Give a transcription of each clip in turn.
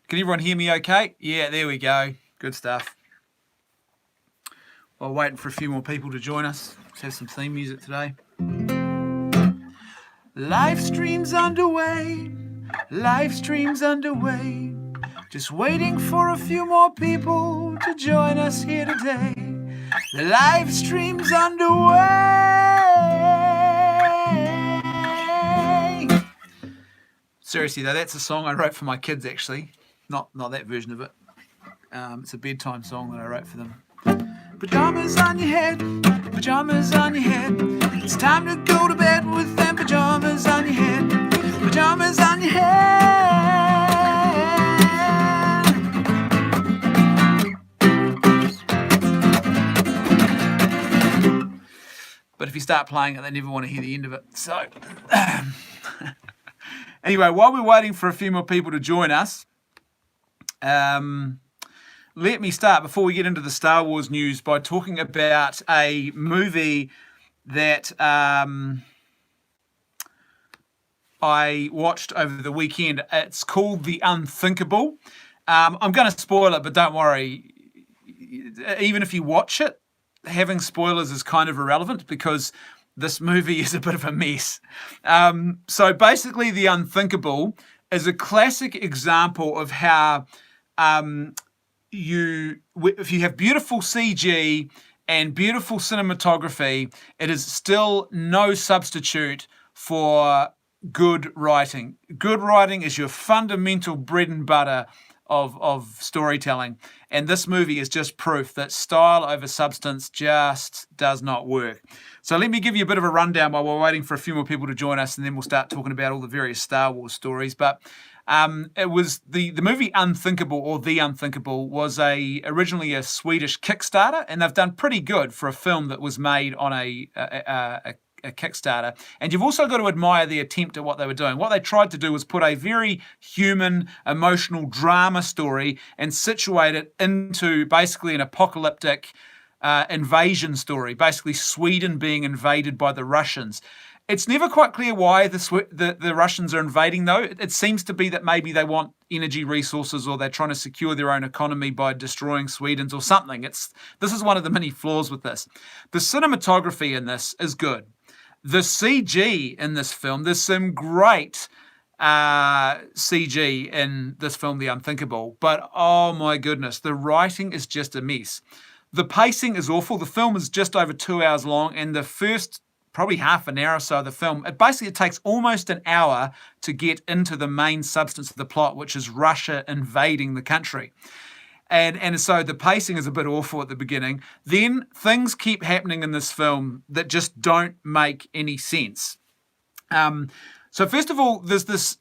Can everyone hear me okay? Yeah, there we go. Good stuff. While waiting for a few more people to join us, let's have some theme music today. Live stream's underway. Live stream's underway. Just waiting for a few more people to join us here today. The live stream's underway. Seriously though, that's a song I wrote for my kids actually. Not that version of it. It's a bedtime song that I wrote for them. Pajamas on your head, pajamas on your head. It's time to go to bed with them pajamas on your head, pajamas on your head. But if you start playing it, they never want to hear the end of it. So, anyway, while we're waiting for a few more people to join us, let me start, before we get into the Star Wars news, by talking about a movie that I watched over the weekend. It's called The Unthinkable. I'm going to spoil it, but don't worry. Even if you watch it, having spoilers is kind of irrelevant because this movie is a bit of a mess. So basically, The Unthinkable is a classic example of how if you have beautiful CG and beautiful cinematography, it is still no substitute for good writing. Good writing is your fundamental bread and butter of storytelling. And this movie is just proof that style over substance just does not work. So let me give you a bit of a rundown while we're waiting for a few more people to join us, and then we'll start talking about all the various Star Wars stories. But it was the movie Unthinkable, or The Unthinkable, was originally a Swedish Kickstarter, and they've done pretty good for a film that was made on a Kickstarter. And you've also got to admire the attempt at what they were doing. What they tried to do was put a very human, emotional drama story and situate it into basically an apocalyptic invasion story, basically Sweden being invaded by the Russians. It's never quite clear why the Russians are invading, though. It seems to be that maybe they want energy resources, or they're trying to secure their own economy by destroying Sweden's or something. This is one of the many flaws with this. The cinematography in this is good. The CG in this film, there's some great CG in this film, The Unthinkable, but oh my goodness, the writing is just a mess. The pacing is awful. The film is just over 2 hours long, and the first probably half an hour or so of the film, it takes almost an hour to get into the main substance of the plot, which is Russia invading the country. And so the pacing is a bit awful at the beginning. Then things keep happening in this film that just don't make any sense. So first of all, there's this,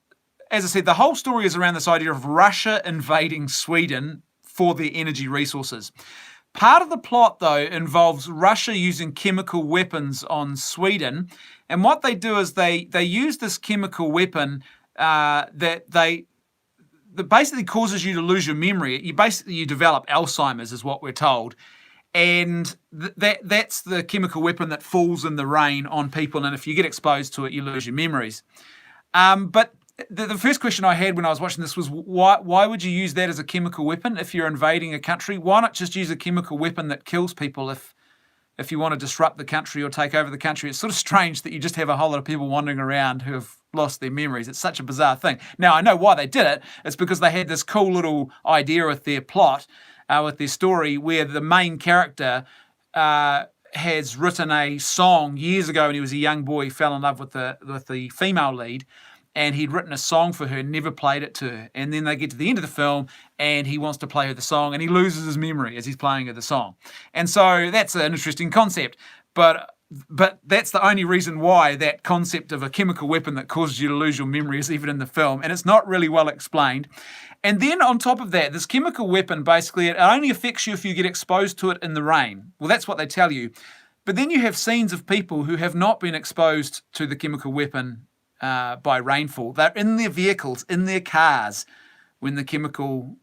as I said, the whole story is around this idea of Russia invading Sweden for their energy resources. Part of the plot, though, involves Russia using chemical weapons on Sweden. And what they do is they use this chemical weapon that basically causes you to lose your memory. You develop Alzheimer's, is what we're told. And that's the chemical weapon that falls in the rain on people. And if you get exposed to it, you lose your memories. But the first question I had when I was watching this was, why would you use that as a chemical weapon if you're invading a country? Why not just use a chemical weapon that kills people if you want to disrupt the country or take over the country? It's sort of strange that you just have a whole lot of people wandering around who have lost their memories. It's such a bizarre thing. Now, I know why they did it. It's because they had this cool little idea with their plot, with their story, where the main character has written a song years ago when he was a young boy. He fell in love with the female lead, and he'd written a song for her, never played it to her. And then they get to the end of the film, and he wants to play her the song, and he loses his memory as he's playing her the song. And so that's an interesting concept. But that's the only reason why that concept of a chemical weapon that causes you to lose your memory is even in the film, and it's not really well explained. And then on top of that, this chemical weapon, basically, it only affects you if you get exposed to it in the rain. Well, that's what they tell you. But then you have scenes of people who have not been exposed to the chemical weapon by rainfall. They're in their vehicles, in their cars, when the chemical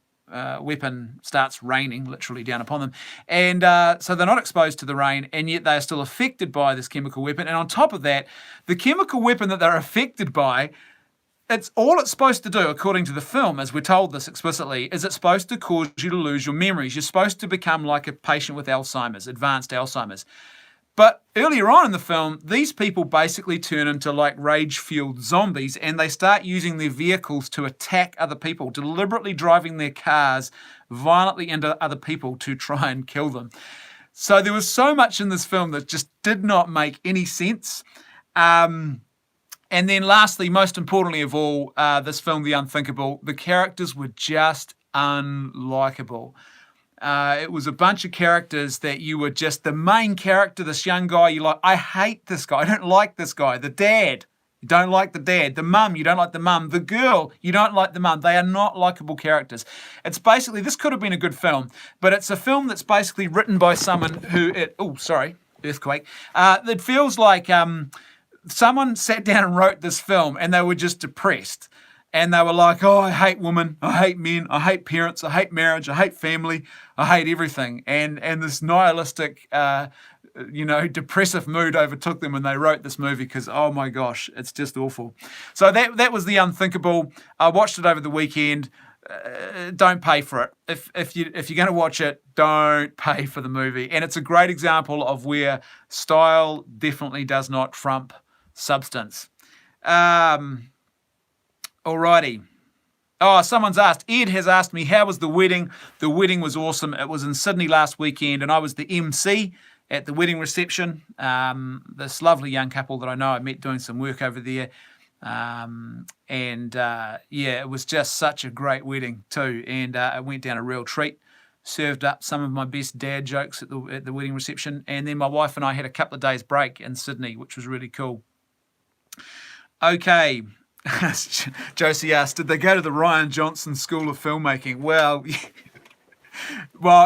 weapon starts raining literally down upon them. And so they're not exposed to the rain, and yet they are still affected by this chemical weapon. And on top of that, the chemical weapon that they're affected by, it's supposed to do, according to the film, as we're told this explicitly, is it's supposed to cause you to lose your memories. You're supposed to become like a patient with Alzheimer's, advanced Alzheimer's. But earlier on in the film, these people basically turn into like rage-fueled zombies, and they start using their vehicles to attack other people, deliberately driving their cars violently into other people to try and kill them. So there was so much in this film that just did not make any sense. And then lastly, most importantly of all, this film, The Unthinkable, the characters were just unlikable. It was a bunch of characters that you were just the main character, this young guy, you're like, I hate this guy, I don't like this guy. The dad, you don't like the dad. The mum, you don't like the mum. The girl, you don't like the mum. They are not likable characters. It's basically, this could have been a good film, but it's a film that's basically written by someone who, earthquake. It feels like someone sat down and wrote this film and they were just depressed. And they were like, oh, I hate women, I hate men, I hate parents, I hate marriage, I hate family, I hate everything. And this nihilistic, depressive mood overtook them when they wrote this movie because, oh my gosh, it's just awful. So that was The Unthinkable. I watched it over the weekend. Don't pay for it. If you're going to watch it, don't pay for the movie. And it's a great example of where style definitely does not trump substance. Alrighty. Oh, someone's asked. Ed has asked me, how was the wedding? The wedding was awesome. It was in Sydney last weekend, and I was the MC at the wedding reception. This lovely young couple that I know I met doing some work over there. It was just such a great wedding too, and it went down a real treat. Served up some of my best dad jokes at the wedding reception, and then my wife and I had a couple of days break in Sydney, which was really cool. Okay. Josie asked, did they go to the Rian Johnson School of Filmmaking? Well,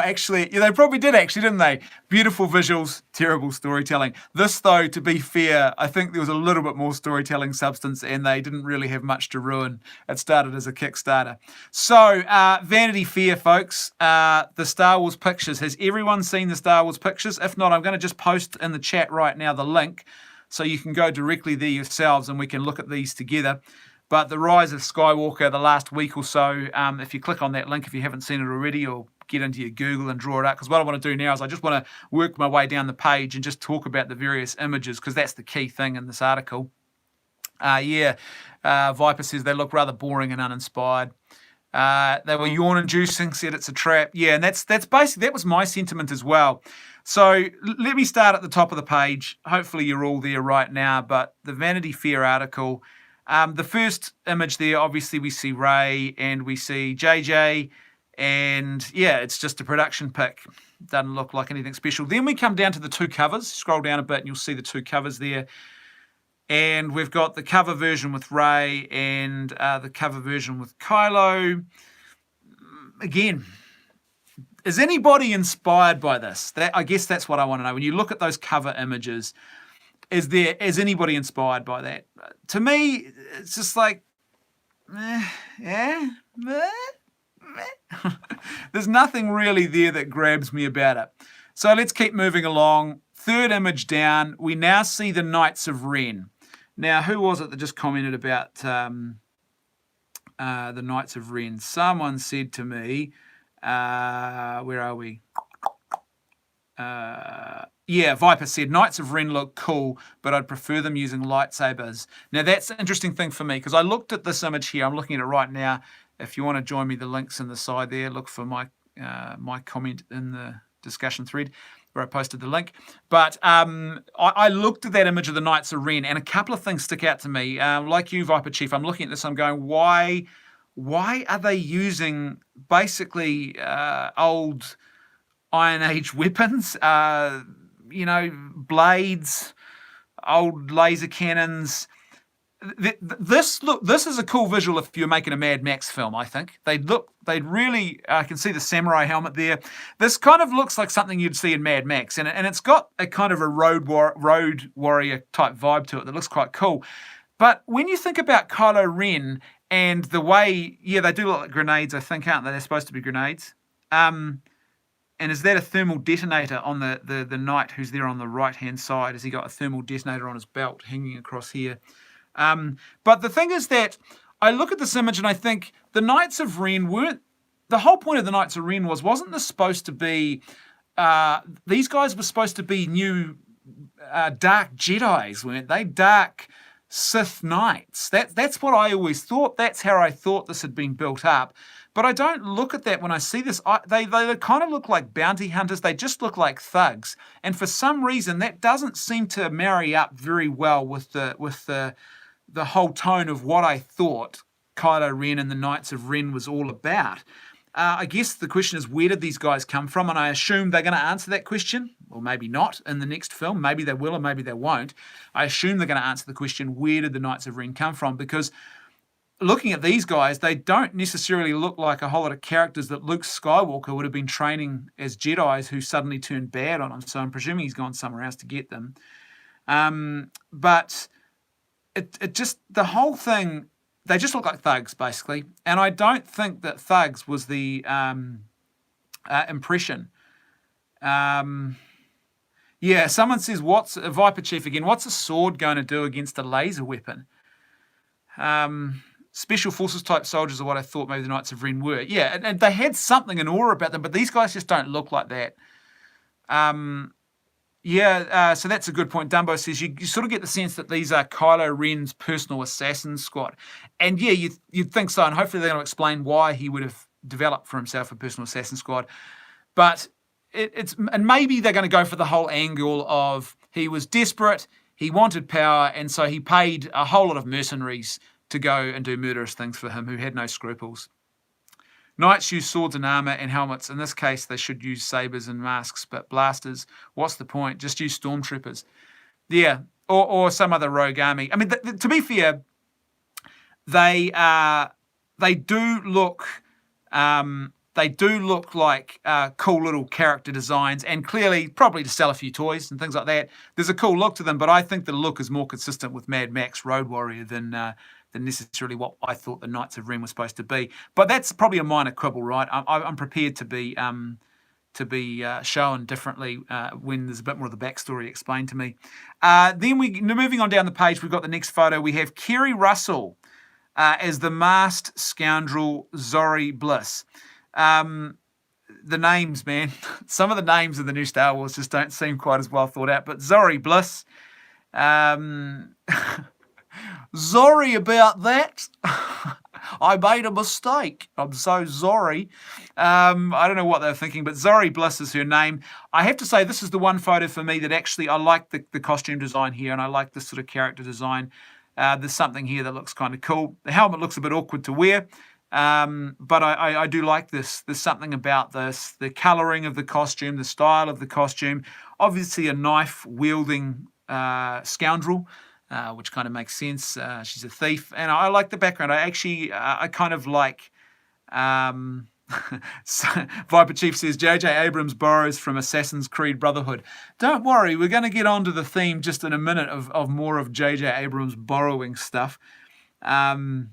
actually, they probably did actually, didn't they? Beautiful visuals, terrible storytelling. This, though, to be fair, I think there was a little bit more storytelling substance and they didn't really have much to ruin. It started as a Kickstarter. So, Vanity Fair, folks, the Star Wars pictures. Has everyone seen the Star Wars pictures? If not, I'm going to just post in the chat right now the link, so you can go directly there yourselves and we can look at these together. But The Rise of Skywalker, the last week or so, if you click on that link, if you haven't seen it already, or get into your Google and draw it up, because what I want to do now is I just want to work my way down the page and just talk about the various images, because that's the key thing in this article. Viper says they look rather boring and uninspired. They were yawn-inducing, said it's a trap. Yeah, and that's basically, that was my sentiment as well. So let me start at the top of the page. Hopefully you're all there right now, but the Vanity Fair article, the first image there, obviously we see Ray and we see JJ, and yeah, it's just a production pic. Doesn't look like anything special. Then we come down to the two covers. Scroll down a bit and you'll see the two covers there. And we've got the cover version with Ray and the cover version with Kylo. Again, is anybody inspired by this? I guess that's what I want to know. When you look at those cover images, is anybody inspired by that? To me, it's just like, there's nothing really there that grabs me about it. So let's keep moving along. Third image down, we now see the Knights of Ren. Now, who was it that just commented about the Knights of Ren? Someone said to me, where are we? Viper said, Knights of Ren look cool, but I'd prefer them using lightsabers. Now, that's an interesting thing for me, because I looked at this image here. I'm looking at it right now. If you want to join me, the link's in the side there. Look for my comment in the discussion thread where I posted the link. But I looked at that image of the Knights of Ren, and a couple of things stick out to me. Like you, Viper Chief, I'm looking at this, I'm going, why are they using basically old Iron Age weapons? Blades, old laser cannons. This is a cool visual if you're making a Mad Max film, I think. I can see the samurai helmet there. This kind of looks like something you'd see in Mad Max, and it's got a kind of a road warrior type vibe to it that looks quite cool. But when you think about Kylo Ren And the way, they do look like grenades, I think, aren't they? They're supposed to be grenades. And is that a thermal detonator on the knight who's there on the right-hand side? Has he got a thermal detonator on his belt hanging across here? But the thing is that I look at this image and I think the Knights of Ren weren't... The whole point of the Knights of Ren wasn't this supposed to be... these guys were supposed to be new dark Jedis, weren't they? Dark Sith Knights. That's what I always thought. That's how I thought this had been built up. But I don't look at that when I see this. They kind of look like bounty hunters. They just look like thugs. And for some reason, that doesn't seem to marry up very well with the whole tone of what I thought KotOR Ren and the Knights of Ren was all about. I guess the question is, where did these guys come from? And I assume they're going to answer that question, or maybe not in the next film. Maybe they will, or maybe they won't. I assume they're going to answer the question, where did the Knights of Ren come from? Because looking at these guys, they don't necessarily look like a whole lot of characters that Luke Skywalker would have been training as Jedis who suddenly turned bad on him. So I'm presuming he's gone somewhere else to get them. But it just, the whole thing, they just look like thugs, basically. And I don't think that thugs was the impression. Someone says, what's a Viper Chief again? What's a sword going to do against a laser weapon? Special Forces type soldiers are what I thought maybe the Knights of Ren were. Yeah, and they had something, an aura about them, but these guys just don't look like that. So that's a good point. Dumbo says you sort of get the sense that these are KotOR Ren's personal assassin squad. And yeah, you'd think so, and hopefully they're going to explain why he would have developed for himself a personal assassin squad. But and maybe they're going to go for the whole angle of he was desperate, he wanted power, and so he paid a whole lot of mercenaries to go and do murderous things for him who had no scruples. Knights use swords and armor and helmets. In this case, they should use sabers and masks, but blasters, what's the point? Just use stormtroopers. Yeah, or some other rogue army. I mean, to be fair, they do look like cool little character designs, and clearly probably to sell a few toys and things like that. There's a cool look to them, but I think the look is more consistent with Mad Max Road Warrior than necessarily what I thought the Knights of Ren were supposed to be. But that's probably a minor quibble, right? I'm prepared to be shown differently when there's a bit more of the backstory explained to me. Then moving on down the page, we've got the next photo. We have Kerry Russell as the masked scoundrel Zori Bliss. The names, man. Some of the names in the new Star Wars just don't seem quite as well thought out. But Zori Bliss. Sorry about that. I made a mistake. I'm so sorry. I don't know what they're thinking, but Zori Bliss is her name. I have to say, this is the one photo for me that actually, I like the costume design here, and I like this sort of character design. There's something here that looks kind of cool. The helmet looks a bit awkward to wear, but I do like this. There's something about this. The colouring of the costume, the style of the costume. Obviously a knife-wielding scoundrel. Which kind of makes sense. She's a thief, and I like the background. I kind of like. Viper Chief says J.J. Abrams borrows from Assassin's Creed Brotherhood. Don't worry, we're going to get onto the theme just in a minute of more of J.J. Abrams borrowing stuff. So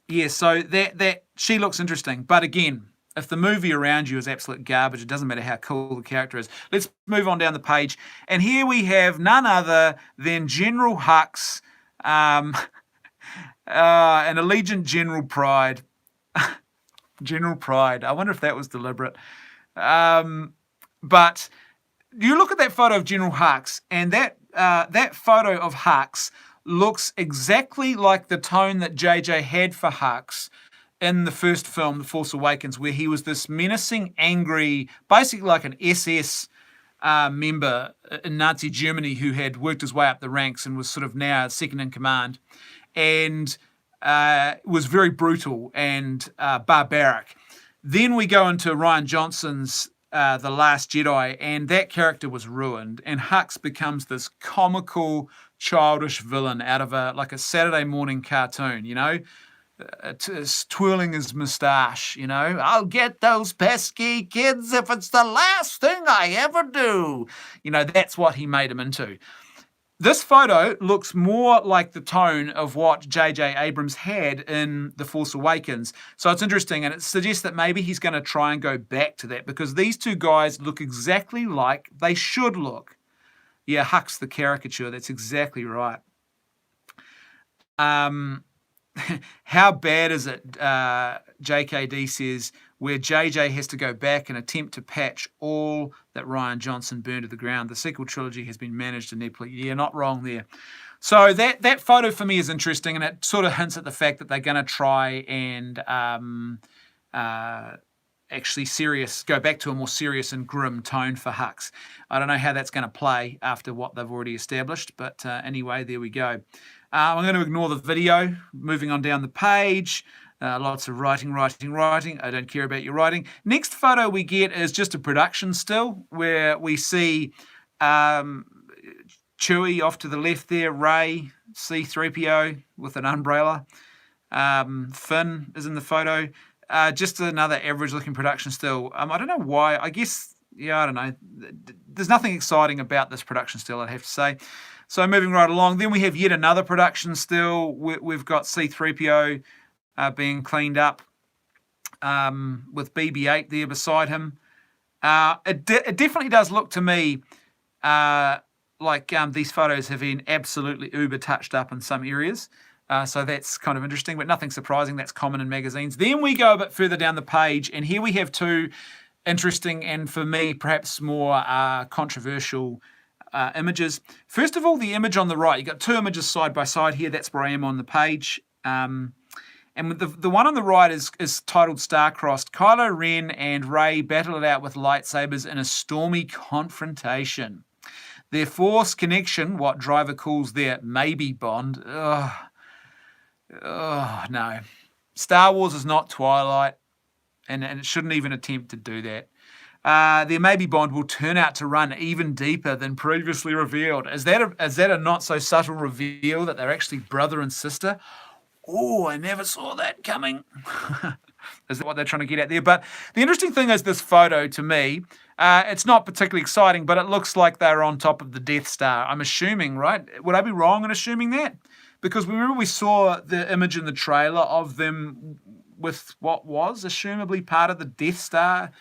that she looks interesting, but again, if the movie around you is absolute garbage, it doesn't matter how cool the character is. Let's move on down the page. And here we have none other than General Hux and Allegiant General Pride. General Pride. I wonder if that was deliberate. But you look at that photo of General Hux, and that photo of Hux looks exactly like the tone that JJ had for Hux in the first film, The Force Awakens, where he was this menacing, angry, basically like an SS member in Nazi Germany who had worked his way up the ranks and was sort of now second in command, and was very brutal and barbaric. Then we go into Rian Johnson's The Last Jedi, and that character was ruined, and Hux becomes this comical, childish villain out of a Saturday morning cartoon, you know? Twirling his moustache, you know, I'll get those pesky kids if it's the last thing I ever do. You know, that's what he made him into. This photo looks more like the tone of what J.J. Abrams had in The Force Awakens. So it's interesting, and it suggests that maybe he's going to try and go back to that, because these two guys look exactly like they should look. Yeah, Huck's the caricature. That's exactly right. How bad is it, JKD says, where JJ has to go back and attempt to patch all that Rian Johnson burned to the ground? The sequel trilogy has been managed ineptly. Yeah, not wrong there. So that photo for me is interesting, and it sort of hints at the fact that they're going to try and actually go back to a more serious and grim tone for Hux. I don't know how that's going to play after what they've already established, but anyway, there we go. I'm going to ignore the video, moving on down the page. Lots of writing. I don't care about your writing. Next photo we get is just a production still, where we see Chewie off to the left there, Rey, C-3PO with an umbrella. Finn is in the photo. Just another average-looking production still. I don't know why. I guess, I don't know. There's nothing exciting about this production still, I'd have to say. So moving right along, then we have yet another production still. We've got C-3PO being cleaned up with BB-8 there beside him. It definitely does look to me like these photos have been absolutely uber touched up in some areas. So that's kind of interesting, but nothing surprising. That's common in magazines. Then we go a bit further down the page, and here we have two interesting and, for me, perhaps more controversial images. First of all, the image on the right. You've got two images side by side here. That's where I am on the page. And the one on the right is titled Star-Crossed. Kylo Ren and Rey battle it out with lightsabers in a stormy confrontation. Their Force connection, what Driver calls their maybe bond. Oh, no. Star Wars is not Twilight, and it shouldn't even attempt to do that. Their maybe bond will turn out to run even deeper than previously revealed. Is that a not so subtle reveal that they're actually brother and sister? Oh, I never saw that coming. Is that what they're trying to get at there? But the interesting thing is this photo, to me, it's not particularly exciting, but it looks like they're on top of the Death Star. I'm assuming, right? Would I be wrong in assuming that? Because remember we saw the image in the trailer of them with what was assumably part of the Death Star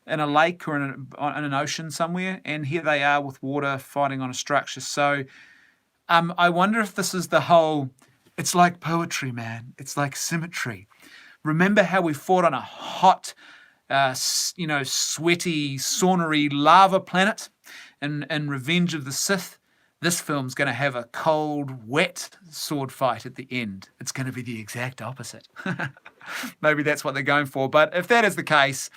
in a lake or in an ocean somewhere, and here they are with water fighting on a structure. So I wonder if this is the whole, it's like poetry, man. It's like symmetry. Remember how we fought on a hot, sweaty, saunery lava planet in Revenge of the Sith? This film's going to have a cold, wet sword fight at the end. It's going to be the exact opposite. Maybe that's what they're going for. But if that is the case,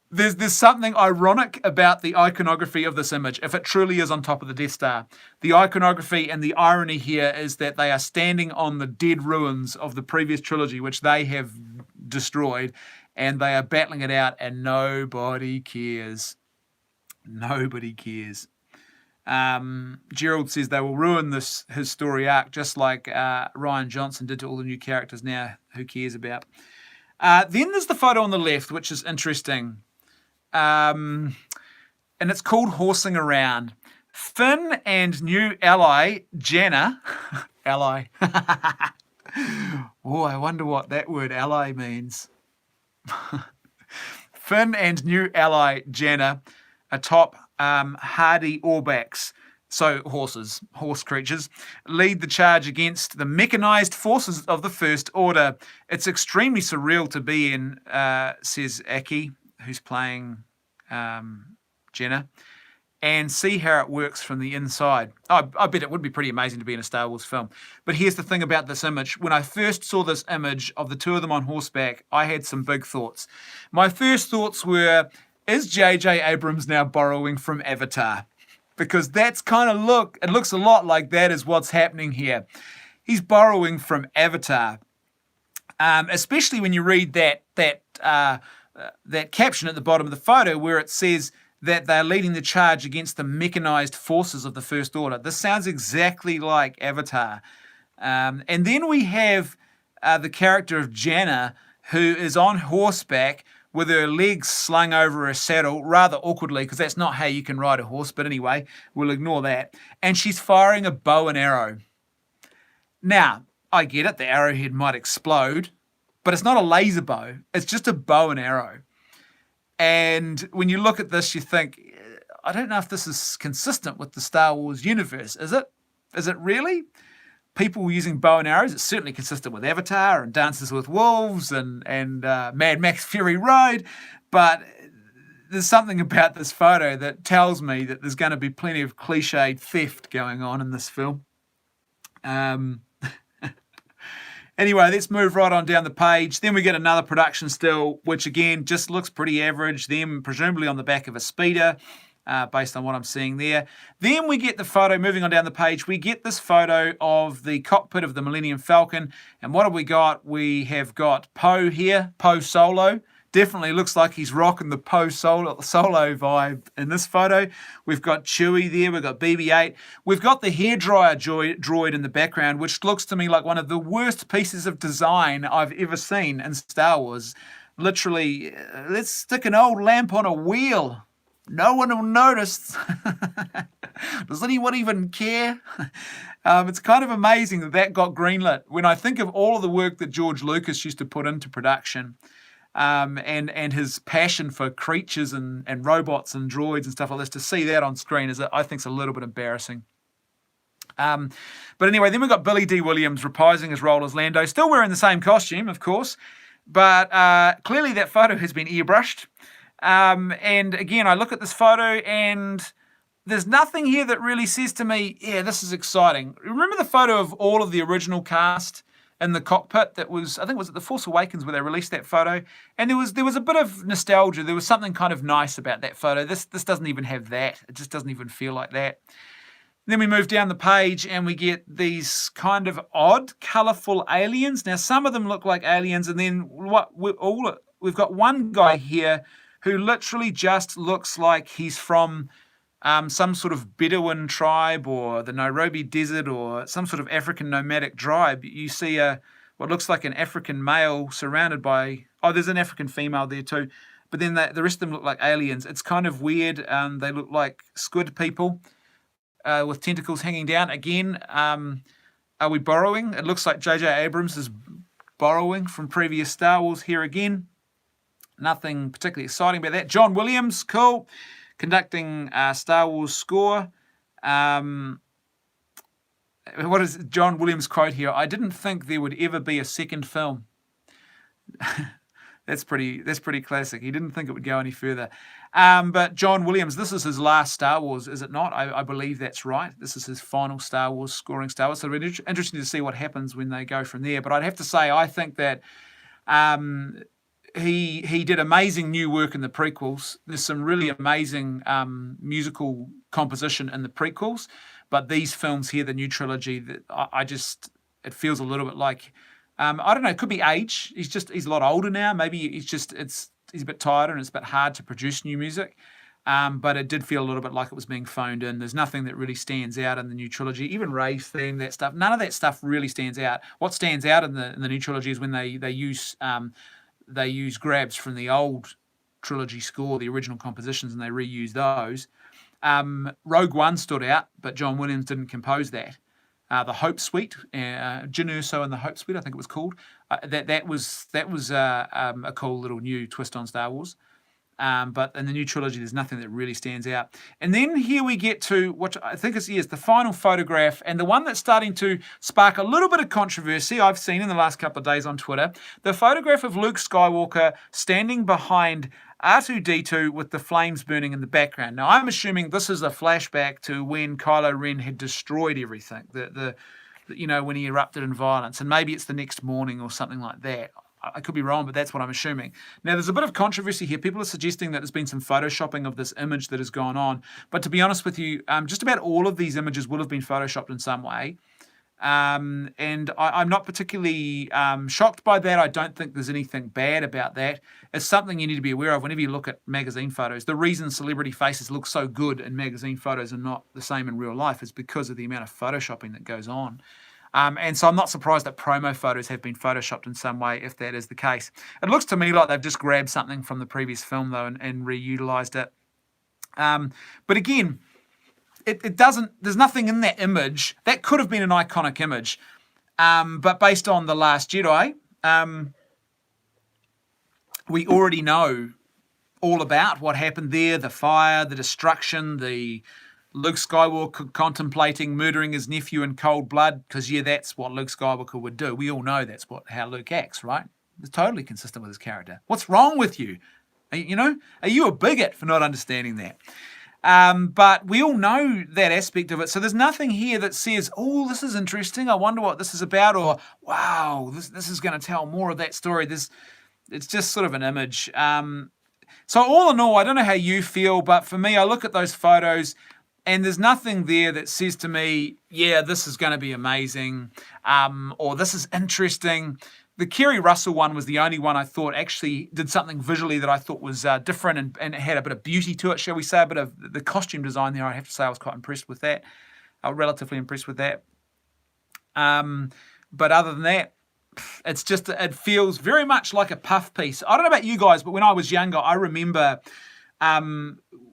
there's something ironic about the iconography of this image, if it truly is on top of the Death Star. The iconography and the irony here is that they are standing on the dead ruins of the previous trilogy, which they have destroyed, and they are battling it out, and nobody cares. Nobody cares. Gerald says they will ruin his story arc, just like Rian Johnson did to all the new characters. Now, who cares about? Then there's the photo on the left, which is interesting. And it's called Horsing Around. Finn and new ally, Janna. Ally. Oh, I wonder what that word ally means. Finn and new ally, Janna, atop hardy Orbaks, so horse creatures, lead the charge against the mechanized forces of the First Order. It's extremely surreal to be in, says Aki, who's playing Janna, and see how it works from the inside. I bet it would be pretty amazing to be in a Star Wars film. But here's the thing about this image. When I first saw this image of the two of them on horseback, I had some big thoughts. My first thoughts were, is J.J. Abrams now borrowing from Avatar? Because that's it looks a lot like that is what's happening here. He's borrowing from Avatar. Especially when you read that caption at the bottom of the photo where it says that they're leading the charge against the mechanized forces of the First Order. This sounds exactly like Avatar. And then we have the character of Janna, who is on horseback with her legs slung over her saddle, rather awkwardly, because that's not how you can ride a horse, but anyway, we'll ignore that. And she's firing a bow and arrow. Now, I get it, the arrowhead might explode, but it's not a laser bow, it's just a bow and arrow. And when you look at this, you think, I don't know if this is consistent with the Star Wars universe, is it? Is it really? People using bow and arrows, it's certainly consistent with Avatar and Dances with Wolves and Mad Max Fury Road, but there's something about this photo that tells me that there's going to be plenty of cliched theft going on in this film. Anyway, let's move right on down the page. Then we get another production still, which again just looks pretty average, them presumably on the back of a speeder. Based on what I'm seeing there. Then we get the photo, moving on down the page, we get this photo of the cockpit of the Millennium Falcon. And what have we got? We have got Poe here, Poe Solo. Definitely looks like he's rocking the Poe Solo vibe in this photo. We've got Chewie there, we've got BB-8. We've got the hairdryer droid in the background, which looks to me like one of the worst pieces of design I've ever seen in Star Wars. Literally, let's stick an old lamp on a wheel. No one will notice. Does anyone even care? It's kind of amazing that got greenlit. When I think of all of the work that George Lucas used to put into production, and his passion for creatures and robots and droids and stuff like this, to see that on screen I think is a little bit embarrassing. But anyway, then we've got Billy D. Williams reprising his role as Lando, still wearing the same costume, of course, but clearly that photo has been airbrushed. And again, I look at this photo and there's nothing here that really says to me, yeah, this is exciting. Remember the photo of all of the original cast in the cockpit that was, I think it was at The Force Awakens where they released that photo? And there was a bit of nostalgia. There was something kind of nice about that photo. This doesn't even have that. It just doesn't even feel like that. Then we move down the page and we get these kind of odd, colourful aliens. Now, some of them look like aliens, and then we've got one guy here who literally just looks like he's from some sort of Bedouin tribe or the Nairobi Desert or some sort of African nomadic tribe. You see what looks like an African male surrounded by... Oh, there's an African female there too. But then the rest of them look like aliens. It's kind of weird. They look like squid people with tentacles hanging down. Again, are we borrowing? It looks like J.J. Abrams is borrowing from previous Star Wars here again. Nothing particularly exciting about that. John Williams, cool, conducting Star Wars score. What is John Williams' quote here? I didn't think there would ever be a second film. That's pretty classic. He didn't think it would go any further. But John Williams, this is his last Star Wars, is it not? I believe that's right. This is his final Star Wars, scoring Star Wars. So it'll be interesting to see what happens when they go from there. But I'd have to say, I think that... He did amazing new work in the prequels. There's some really amazing musical composition in the prequels, but these films here, the new trilogy, it feels a little bit like, I don't know, it could be age. He's a lot older now. Maybe he's a bit tired and it's a bit hard to produce new music. But it did feel a little bit like it was being phoned in. There's nothing that really stands out in the new trilogy. Even Rey's theme, that stuff, none of that stuff really stands out. What stands out in the new trilogy is when they use grabs from the old trilogy score, the original compositions, and they reuse those. Rogue One stood out, but John Williams didn't compose that. The Hope Suite, Jyn Erso and the Hope Suite, I think it was called. That was a cool little new twist on Star Wars. But in the new trilogy, there's nothing that really stands out. And then here we get to what I think is the final photograph, and the one that's starting to spark a little bit of controversy I've seen in the last couple of days on Twitter. The photograph of Luke Skywalker standing behind R2-D2 with the flames burning in the background. Now, I'm assuming this is a flashback to when Kylo Ren had destroyed everything, when he erupted in violence, and maybe it's the next morning or something like that. I could be wrong, but that's what I'm assuming. Now, there's a bit of controversy here. People are suggesting that there's been some photoshopping of this image that has gone on. But to be honest with you, just about all of these images will have been photoshopped in some way. And I'm not particularly shocked by that. I don't think there's anything bad about that. It's something you need to be aware of whenever you look at magazine photos. The reason celebrity faces look so good in magazine photos and not the same in real life is because of the amount of photoshopping that goes on. And so I'm not surprised that promo photos have been photoshopped in some way, if that is the case. It looks to me like they've just grabbed something from the previous film, though, and reutilized it. But again, it doesn't, there's nothing in that image. That could have been an iconic image. But based on The Last Jedi, we already know all about what happened there, the fire, the destruction, the Luke Skywalker contemplating murdering his nephew in cold blood, because, yeah, that's what Luke Skywalker would do. We all know that's how Luke acts, right? It's totally consistent with his character. What's wrong with you? Are you a bigot for not understanding that? But we all know that aspect of it. So there's nothing here that says, oh, this is interesting, I wonder what this is about, or, wow, this is going to tell more of that story. It's just sort of an image. So all in all, I don't know how you feel, but for me, I look at those photos and there's nothing there that says to me, yeah, this is going to be amazing, or this is interesting. The Kerry Russell one was the only one I thought actually did something visually that I thought was different and it had a bit of beauty to it, shall we say, a bit of the costume design there. I have to say I was quite impressed with that. Relatively impressed with that. But other than that, it feels very much like a puff piece. I don't know about you guys, but when I was younger, I remember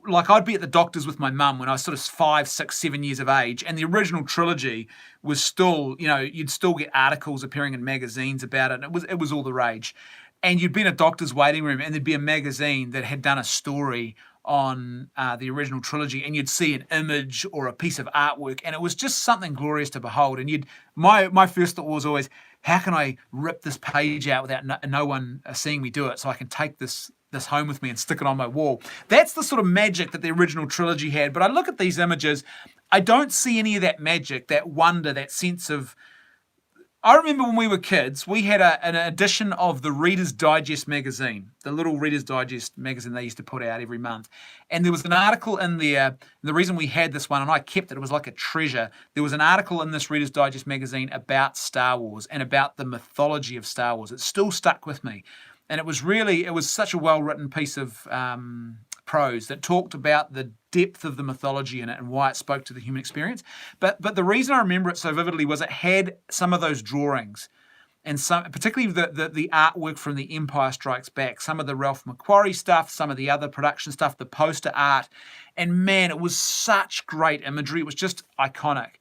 like I'd be at the doctor's with my mum when I was sort of 5, 6, 7 years of age, and the original trilogy was still, you'd still get articles appearing in magazines about it, and it was all the rage. And you'd be in a doctor's waiting room, and there'd be a magazine that had done a story on the original trilogy, and you'd see an image or a piece of artwork, and it was just something glorious to behold. And my first thought was always, how can I rip this page out without no one seeing me do it, so I can take this home with me and stick it on my wall? That's the sort of magic that the original trilogy had. But I look at these images, I don't see any of that magic, that wonder, that sense of... I remember when we were kids, we had an edition of the Reader's Digest magazine, the little Reader's Digest magazine they used to put out every month. And there was an article in there, the reason we had this one, and I kept it was like a treasure, there was an article in this Reader's Digest magazine about Star Wars and about the mythology of Star Wars. It still stuck with me. And it was such a well-written piece of prose that talked about the depth of the mythology in it and why it spoke to the human experience. But the reason I remember it so vividly was it had some of those drawings, and particularly the artwork from The Empire Strikes Back, some of the Ralph McQuarrie stuff, some of the other production stuff, the poster art. And man, it was such great imagery. It was just iconic.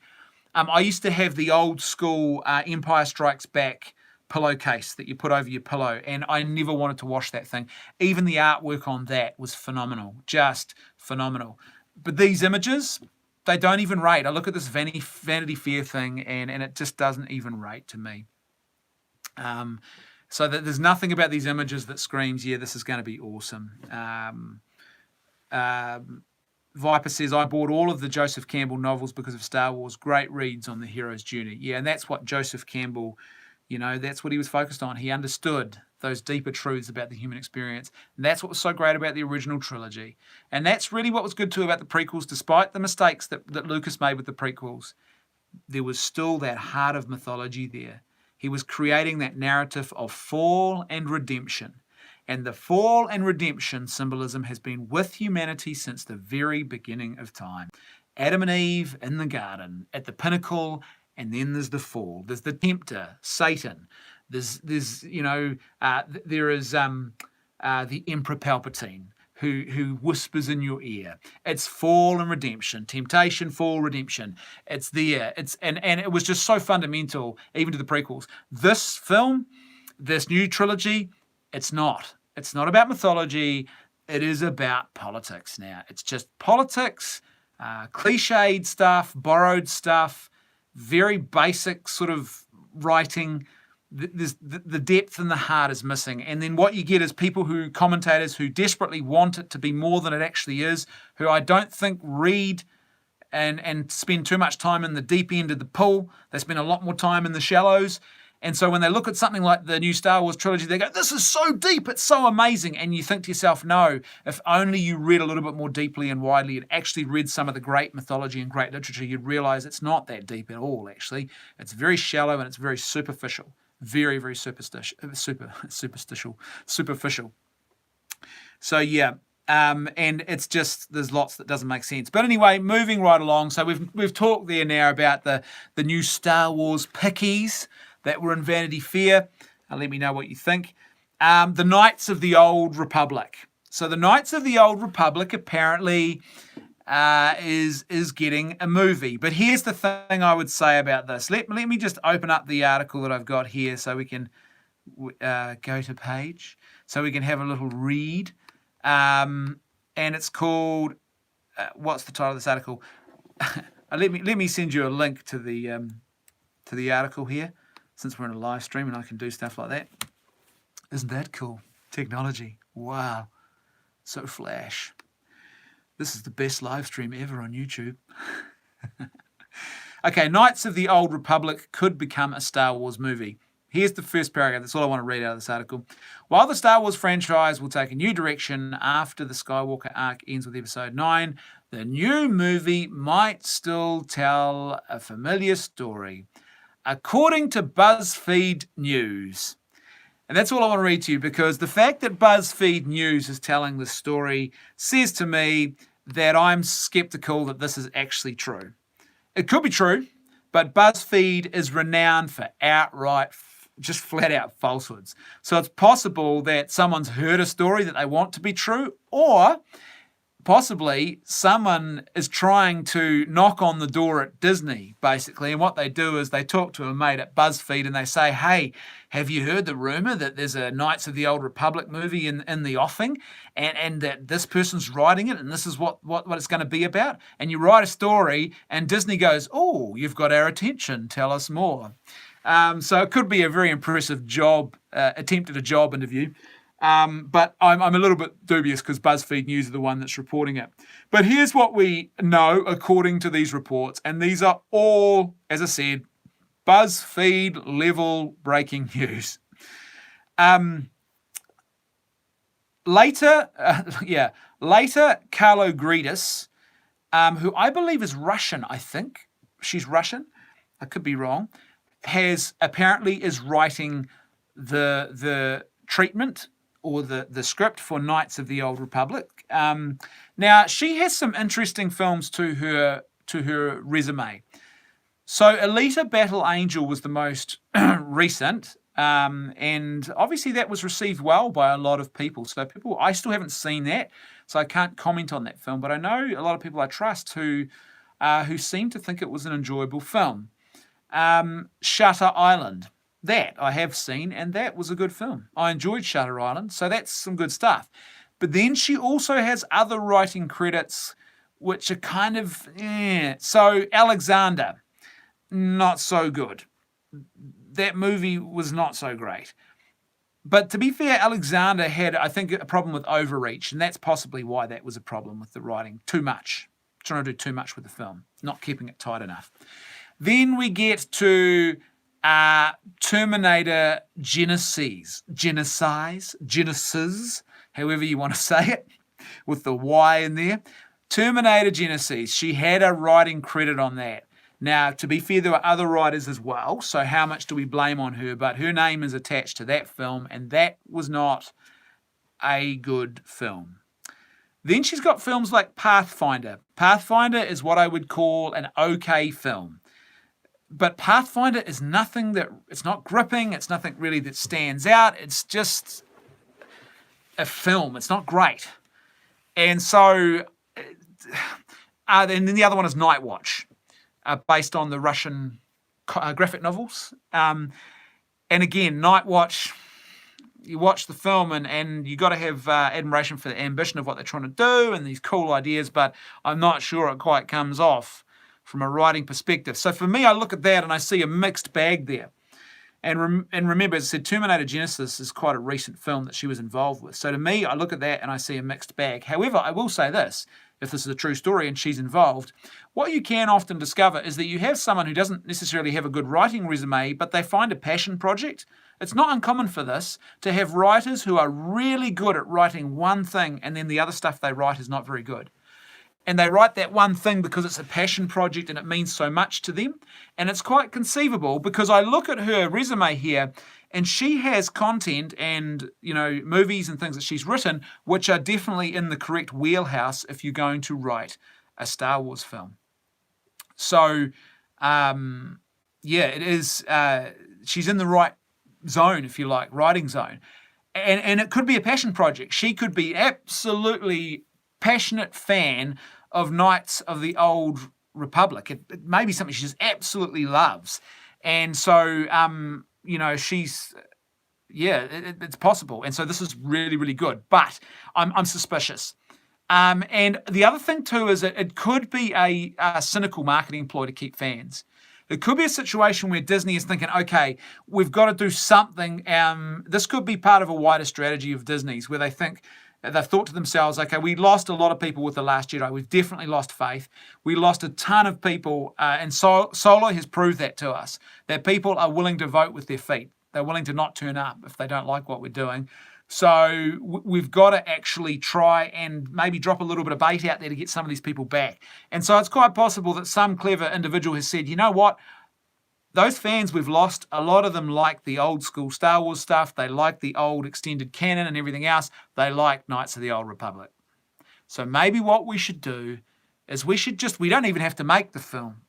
I used to have the old school Empire Strikes Back pillowcase that you put over your pillow, and I never wanted to wash that thing. Even the artwork on that was phenomenal, just phenomenal. But these images, they don't even rate. I look at this Vanity Fair thing, and it just doesn't even rate to me. So that there's nothing about these images that screams, yeah, this is going to be awesome. Viper says, I bought all of the Joseph Campbell novels because of Star Wars. Great reads on the hero's journey. Yeah, and that's what Joseph Campbell... that's what he was focused on. He understood those deeper truths about the human experience. And that's what was so great about the original trilogy. And that's really what was good too about the prequels. Despite the mistakes that Lucas made with the prequels, there was still that heart of mythology there. He was creating that narrative of fall and redemption. And the fall and redemption symbolism has been with humanity since the very beginning of time. Adam and Eve in the garden, at the pinnacle. And then there's the fall. There's the tempter, Satan. There is the Emperor Palpatine who whispers in your ear. It's fall and redemption, temptation, fall, redemption. It's there. And it was just so fundamental, even to the prequels. This film, this new trilogy, it's not. It's not about mythology. It is about politics now. It's just politics, cliched stuff, borrowed stuff. Very basic sort of writing. The depth and the heart is missing. And then what you get is commentators who desperately want it to be more than it actually is, who I don't think read and spend too much time in the deep end of the pool. They spend a lot more time in the shallows. And so when they look at something like the new Star Wars trilogy, they go, this is so deep, it's so amazing. And you think to yourself, no, if only you read a little bit more deeply and widely and actually read some of the great mythology and great literature, you'd realize it's not that deep at all, actually. It's very shallow and it's very superficial. Very, very superficial. So, yeah. And it's just, there's lots that doesn't make sense. But anyway, moving right along. So we've talked there now about the new Star Wars pickies that were in Vanity Fair. Let me know what you think. The Knights of the Old Republic. So the Knights of the Old Republic apparently is getting a movie. But here's the thing I would say about this. Let me just open up the article that I've got here so we can go to page, so we can have a little read. And it's called, what's the title of this article? Let me send you a link to the article here, since we're in a live stream and I can do stuff like that. Isn't that cool? Technology. Wow. So flash. This is the best live stream ever on YouTube. Okay, Knights of the Old Republic could become a Star Wars movie. Here's the first paragraph. That's all I want to read out of this article. While the Star Wars franchise will take a new direction after the Skywalker arc ends with Episode 9, the new movie might still tell a familiar story, according to BuzzFeed News. And that's all I want to read to you, because the fact that BuzzFeed News is telling this story says to me that I'm skeptical that this is actually true. It could be true, but BuzzFeed is renowned for outright, just flat out falsehoods. So it's possible that someone's heard a story that they want to be true, or possibly someone is trying to knock on the door at Disney, basically. And what they do is they talk to a mate at BuzzFeed and they say, hey, have you heard the rumor that there's a Knights of the Old Republic movie in the offing, and that this person's writing it and this is what it's going to be about? And you write a story and Disney goes, oh, you've got our attention, tell us more. So it could be a very impressive attempt at a job interview. But I'm a little bit dubious because BuzzFeed News are the one that's reporting it. But here's what we know according to these reports, and these are all, as I said, BuzzFeed level breaking news. Later, Carlo Gridis, who I believe is Russian, I think. She's Russian. I could be wrong. Apparently is writing the treatment or the script for Knights of the Old Republic. Now, she has some interesting films to her resume. So Alita Battle Angel was the most recent, and obviously that was received well by a lot of people. So I still haven't seen that, so I can't comment on that film, but I know a lot of people I trust who seem to think it was an enjoyable film. Shutter Island. That I have seen, and that was a good film. I enjoyed Shutter Island, so that's some good stuff. But then she also has other writing credits, which are kind of, So Alexander, not so good. That movie was not so great. But to be fair, Alexander had, I think, a problem with overreach, and that's possibly why that was a problem with the writing. Too much. Trying to do too much with the film, not keeping it tight enough. Then we get to Terminator Genesis, however you want to say it, with the Y in there. Terminator Genesis, she had a writing credit on that. Now, to be fair, there were other writers as well, so how much do we blame on her? But her name is attached to that film, and that was not a good film. Then she's got films like Pathfinder. Pathfinder is what I would call an okay film. But Pathfinder is nothing it's not gripping, it's nothing really that stands out, it's just a film, it's not great. And so, and then the other one is Night Watch, based on the Russian graphic novels. And again, Night Watch, you watch the film and you got to have admiration for the ambition of what they're trying to do and these cool ideas, but I'm not sure it quite comes off from a writing perspective. So for me, I look at that and I see a mixed bag there. And remember, as I said, Terminator Genesis is quite a recent film that she was involved with. So to me, I look at that and I see a mixed bag. However, I will say this, if this is a true story and she's involved, what you can often discover is that you have someone who doesn't necessarily have a good writing resume, but they find a passion project. It's not uncommon for this, to have writers who are really good at writing one thing and then the other stuff they write is not very good. and they write that one thing because it's a passion project and it means so much to them. And it's quite conceivable because I look at her resume here and she has content and, movies and things that she's written, which are definitely in the correct wheelhouse if you're going to write a Star Wars film. So, it is, she's in the right zone, if you like, writing zone. And it could be a passion project. She could be absolutely passionate fan of Knights of the Old Republic. It may be something she just absolutely loves. And so, she's, it's possible. And so this is really, really good. But I'm suspicious. And the other thing too is that it could be a cynical marketing ploy to keep fans. It could be a situation where Disney is thinking, okay, we've got to do something. This could be part of a wider strategy of Disney's where they think, they've thought to themselves, okay, we lost a lot of people with The Last Jedi. We've definitely lost faith. We lost a ton of people, and Solo has proved that to us, that people are willing to vote with their feet. They're willing to not turn up if they don't like what we're doing. So we've got to actually try and maybe drop a little bit of bait out there to get some of these people back. And so it's quite possible that some clever individual has said, you know what? Those fans we've lost, a lot of them like the old school Star Wars stuff. They like the old extended canon and everything else. They like Knights of the Old Republic. So maybe what we should do is we don't even have to make the film.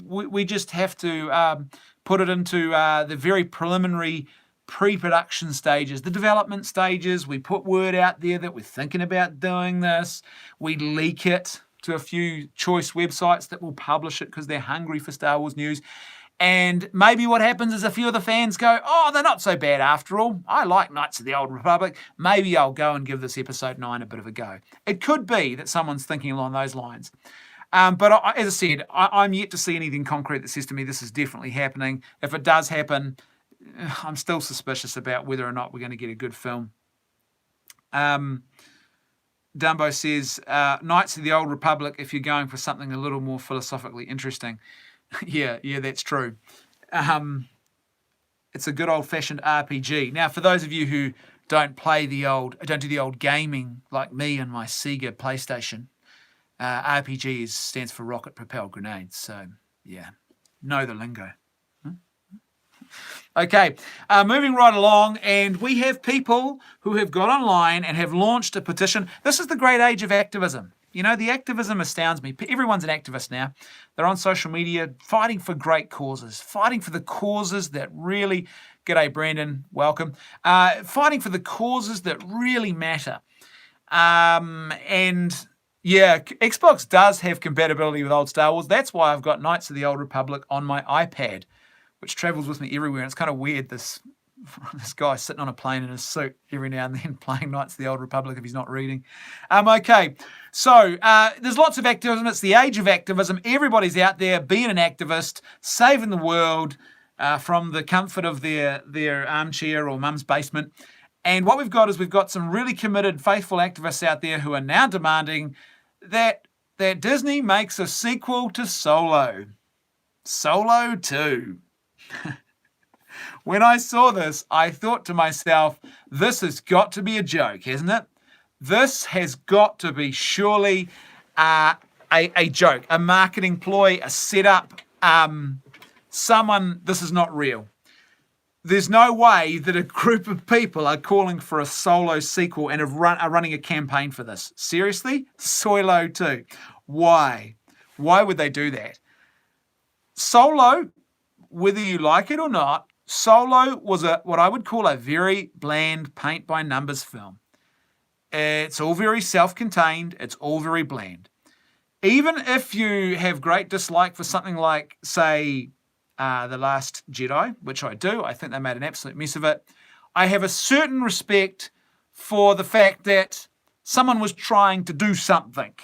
We just have to put it into the very preliminary pre-production stages, the development stages. We put word out there that we're thinking about doing this. We leak it to a few choice websites that will publish it because they're hungry for Star Wars news. And maybe what happens is a few of the fans go, oh, they're not so bad after all. I like Knights of the Old Republic. Maybe I'll go and give this episode 9 a bit of a go. It could be that someone's thinking along those lines. But as I said, I'm yet to see anything concrete that says to me this is definitely happening. If it does happen, I'm still suspicious about whether or not we're going to get a good film. Dumbo says, Knights of the Old Republic if you're going for something a little more philosophically interesting. Yeah, that's true. It's a good old-fashioned RPG. Now, for those of you who don't do the old gaming like me and my Sega PlayStation, RPG stands for rocket-propelled grenades. So, yeah, know the lingo. Okay, moving right along, and we have people who have got online and have launched a petition. This is the great age of activism. The activism astounds me. Everyone's an activist now. They're on social media fighting for great causes, fighting for the causes that really, g'day Brandon, welcome, fighting for the causes that really matter. And yeah, Xbox does have compatibility with old Star Wars. That's why I've got Knights of the Old Republic on my iPad, which travels with me everywhere. And it's kind of weird, this guy sitting on a plane in a suit every now and then playing Knights of the Old Republic if he's not reading. Okay, so there's lots of activism. It's the age of activism. Everybody's out there being an activist, saving the world from the comfort of their armchair or mum's basement. And what we've got some really committed, faithful activists out there who are now demanding that Disney makes a sequel to Solo. Solo 2. When I saw this, I thought to myself, this has got to be a joke, hasn't it? This has got to be surely a joke, a marketing ploy, a setup. This is not real. There's no way that a group of people are calling for a Solo sequel and are running a campaign for this. Seriously? Solo 2. Why? Why would they do that? Solo, whether you like it or not, Solo was what I would call a very bland paint-by-numbers film. It's all very self-contained. It's all very bland. Even if you have great dislike for something like, say, The Last Jedi, which I do, I think they made an absolute mess of it. I have a certain respect for the fact that someone was trying to do something.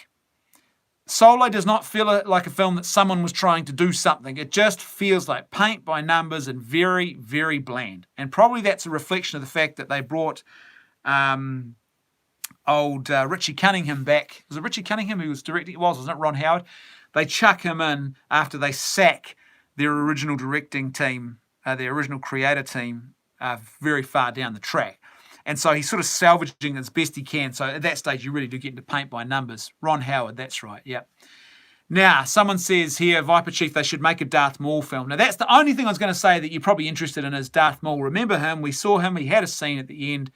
Solo does not feel like a film that someone was trying to do something. It just feels like paint by numbers and very, very bland. And probably that's a reflection of the fact that they brought Richie Cunningham back. Was it Richie Cunningham who was directing? It wasn't it Ron Howard? They chuck him in after they sack their original directing team, their original creator team, very far down the track. And so he's sort of salvaging as best he can. So at that stage, you really do get into paint by numbers. Ron Howard, that's right, yep. Now, someone says here, Viper Chief, they should make a Darth Maul film. Now, that's the only thing I was going to say that you're probably interested in is Darth Maul. Remember him? We saw him. He had a scene at the end.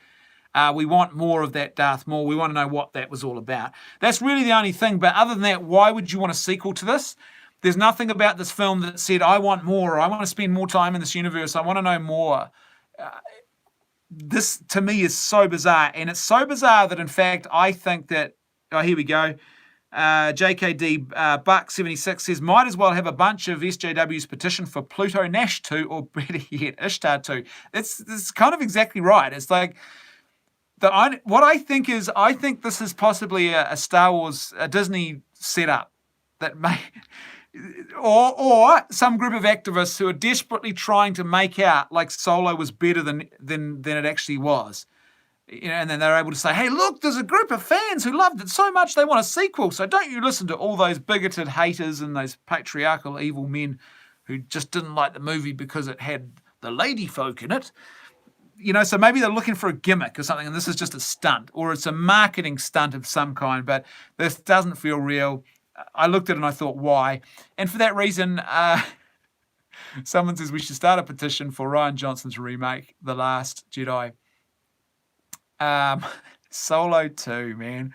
We want more of that Darth Maul. We want to know what that was all about. That's really the only thing. But other than that, why would you want a sequel to this? There's nothing about this film that said, I want more, or I want to spend more time in this universe. I want to know more. This, to me, is so bizarre. And it's so bizarre that, in fact, I think that... Oh, here we go. JKD Buck76 says, might as well have a bunch of SJW's petition for Pluto Nash 2 or better yet, Ishtar 2. It's kind of exactly right. It's like, what I think this is possibly a Star Wars, a Disney setup that may, or some group of activists who are desperately trying to make out like Solo was better than it actually was. And then they're able to say, hey, look, there's a group of fans who loved it so much they want a sequel. So don't you listen to all those bigoted haters and those patriarchal evil men who just didn't like the movie because it had the lady folk in it. So maybe they're looking for a gimmick or something, and this is just a stunt, or it's a marketing stunt of some kind, but this doesn't feel real. I looked at it and I thought, why? And for that reason, someone says we should start a petition for Rian Johnson's remake, The Last Jedi. Solo 2, man.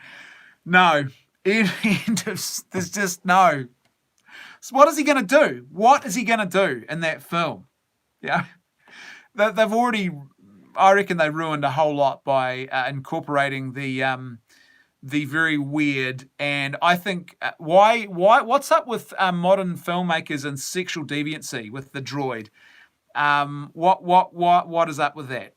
No. There's just no. So what is he going to do? What is he going to do in that film? Yeah. They've already, I reckon they ruined a whole lot by incorporating the very weird, and I think what's up with modern filmmakers and sexual deviancy with the droid? What is up with that?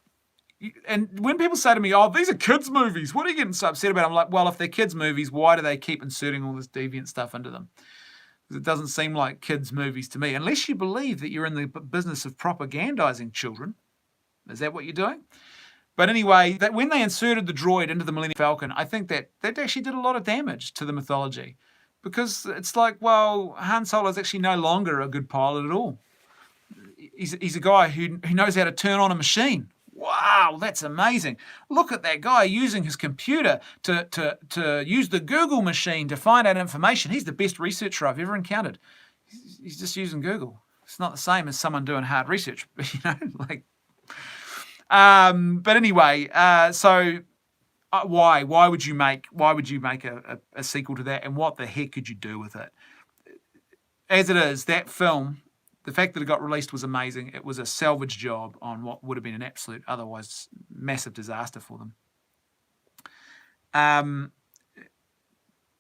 And when people say to me, oh, these are kids' movies, what are you getting so upset about? I'm like, well, if they're kids' movies, why do they keep inserting all this deviant stuff into them? Because it doesn't seem like kids' movies to me, unless you believe that you're in the business of propagandizing children. Is that what you're doing? But anyway, that when they inserted the droid into the Millennium Falcon, I think that actually did a lot of damage to the mythology. Because it's like, well, Han Solo is actually no longer a good pilot at all. He's a guy who knows how to turn on a machine. Wow, that's amazing. Look at that guy using his computer to use the Google machine to find out information. He's the best researcher I've ever encountered. He's just using Google. It's not the same as someone doing hard research, like. But anyway, so why would you make a sequel to that, and what the heck could you do with it? As it is, that film, the fact that it got released was amazing. It was a salvage job on what would have been an absolute, otherwise, massive disaster for them.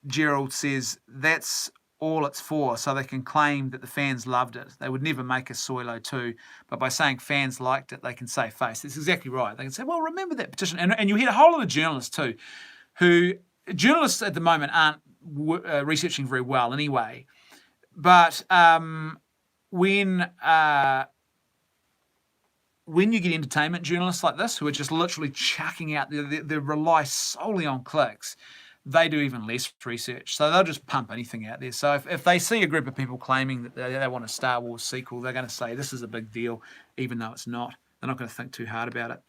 Gerald says, that's all it's for, so they can claim that the fans loved it. They would never make a Solo 2, but by saying fans liked it, they can save face. That's exactly right. They can say, well, remember that petition. And you hear a whole lot of journalists too, journalists at the moment aren't researching very well anyway, but when you get entertainment journalists like this who are just literally chucking out, they rely solely on clicks, they do even less research. So they'll just pump anything out there. So if they see a group of people claiming that they want a Star Wars sequel, they're going to say this is a big deal, even though it's not. They're not going to think too hard about it.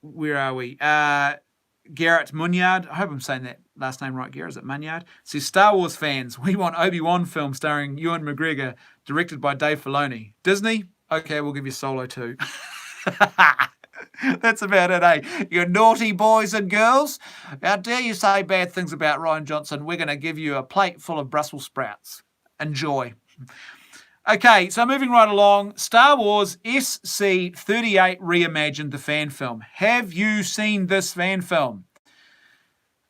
Where are we? Garrett Munyard, I hope I'm saying that last name right, Garrett, is it Munyard? Says, Star Wars fans, we want Obi-Wan film starring Ewan McGregor, directed by Dave Filoni. Disney? Okay, we'll give you Solo 2. That's about it, eh? You naughty boys and girls. How dare you say bad things about Rian Johnson? We're going to give you a plate full of Brussels sprouts. Enjoy. Okay, so moving right along, Star Wars SC-38 Reimagined, the fan film. Have you seen this fan film?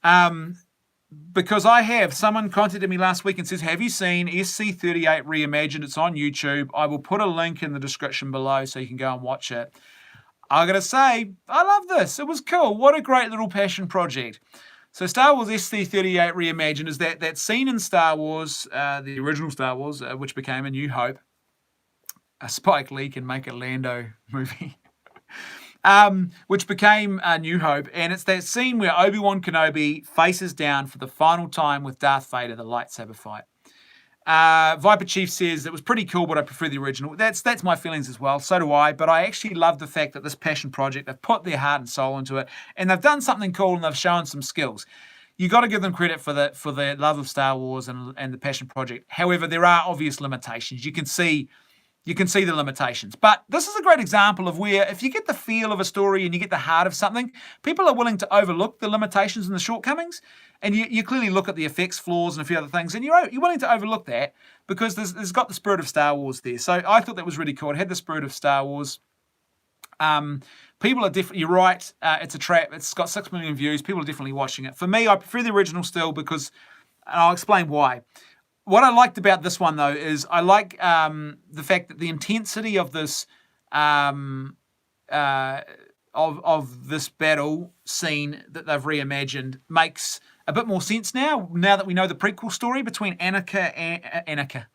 Because I have. Someone contacted me last week and says, have you seen SC-38 Reimagined? It's on YouTube. I will put a link in the description below so you can go and watch it. I gotta say, I love this. It was cool. What a great little passion project. So Star Wars SC-38 Reimagined is that scene in Star Wars, the original Star Wars, which became A New Hope. Spike Lee can make a Lando movie. Which became A New Hope. And it's that scene where Obi-Wan Kenobi faces down for the final time with Darth Vader, the lightsaber fight. Viper Chief says it was pretty cool, but I prefer the original. That's my feelings as well. So do I. But I actually love the fact that this passion project, they've put their heart and soul into it, and they've done something cool, and they've shown some skills. You got to give them credit for the love of Star Wars and the passion project. However, there are obvious limitations. You can see the limitations. But this is a great example of where if you get the feel of a story and you get the heart of something, people are willing to overlook the limitations and the shortcomings. And you clearly look at the effects flaws and a few other things, and you're willing to overlook that because there's got the spirit of Star Wars there. So I thought that was really cool. It had the spirit of Star Wars. People are definitely, you're right, it's a trap. It's got 6 million views. People are definitely watching it. For me, I prefer the original still because, and I'll explain why. What I liked about this one, though, is I like the fact that the intensity of this of this battle scene that they've reimagined makes a bit more sense now that we know the prequel story between Anakin.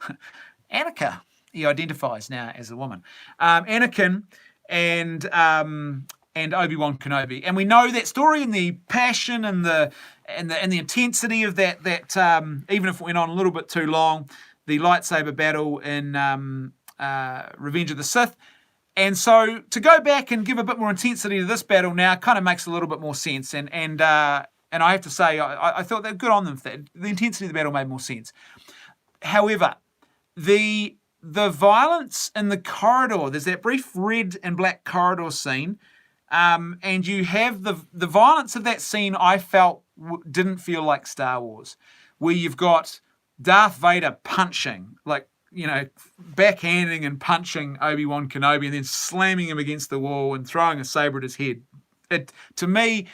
He identifies now as a woman. Anakin and Obi-Wan Kenobi, and we know that story and the passion and the intensity of that even if it went on a little bit too long, the lightsaber battle in Revenge of the Sith. And so to go back and give a bit more intensity to this battle now kind of makes a little bit more sense. And I have to say, I thought that good on them. The intensity of the battle made more sense. However, the violence in the corridor, there's that brief red and black corridor scene, and you have the violence of that scene I felt didn't feel like Star Wars, where you've got Darth Vader punching, like, backhanding and punching Obi-Wan Kenobi and then slamming him against the wall and throwing a saber at his head. To me,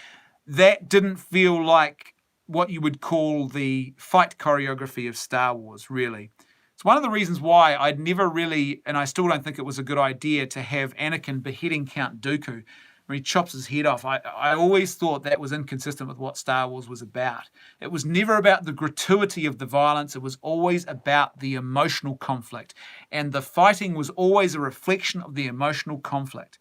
that didn't feel like what you would call the fight choreography of Star Wars, really. It's one of the reasons why I'd never really, and I still don't think it was a good idea to have Anakin beheading Count Dooku when he chops his head off. I always thought that was inconsistent with what Star Wars was about. It was never about the gratuity of the violence. It was always about the emotional conflict. And the fighting was always a reflection of the emotional conflict.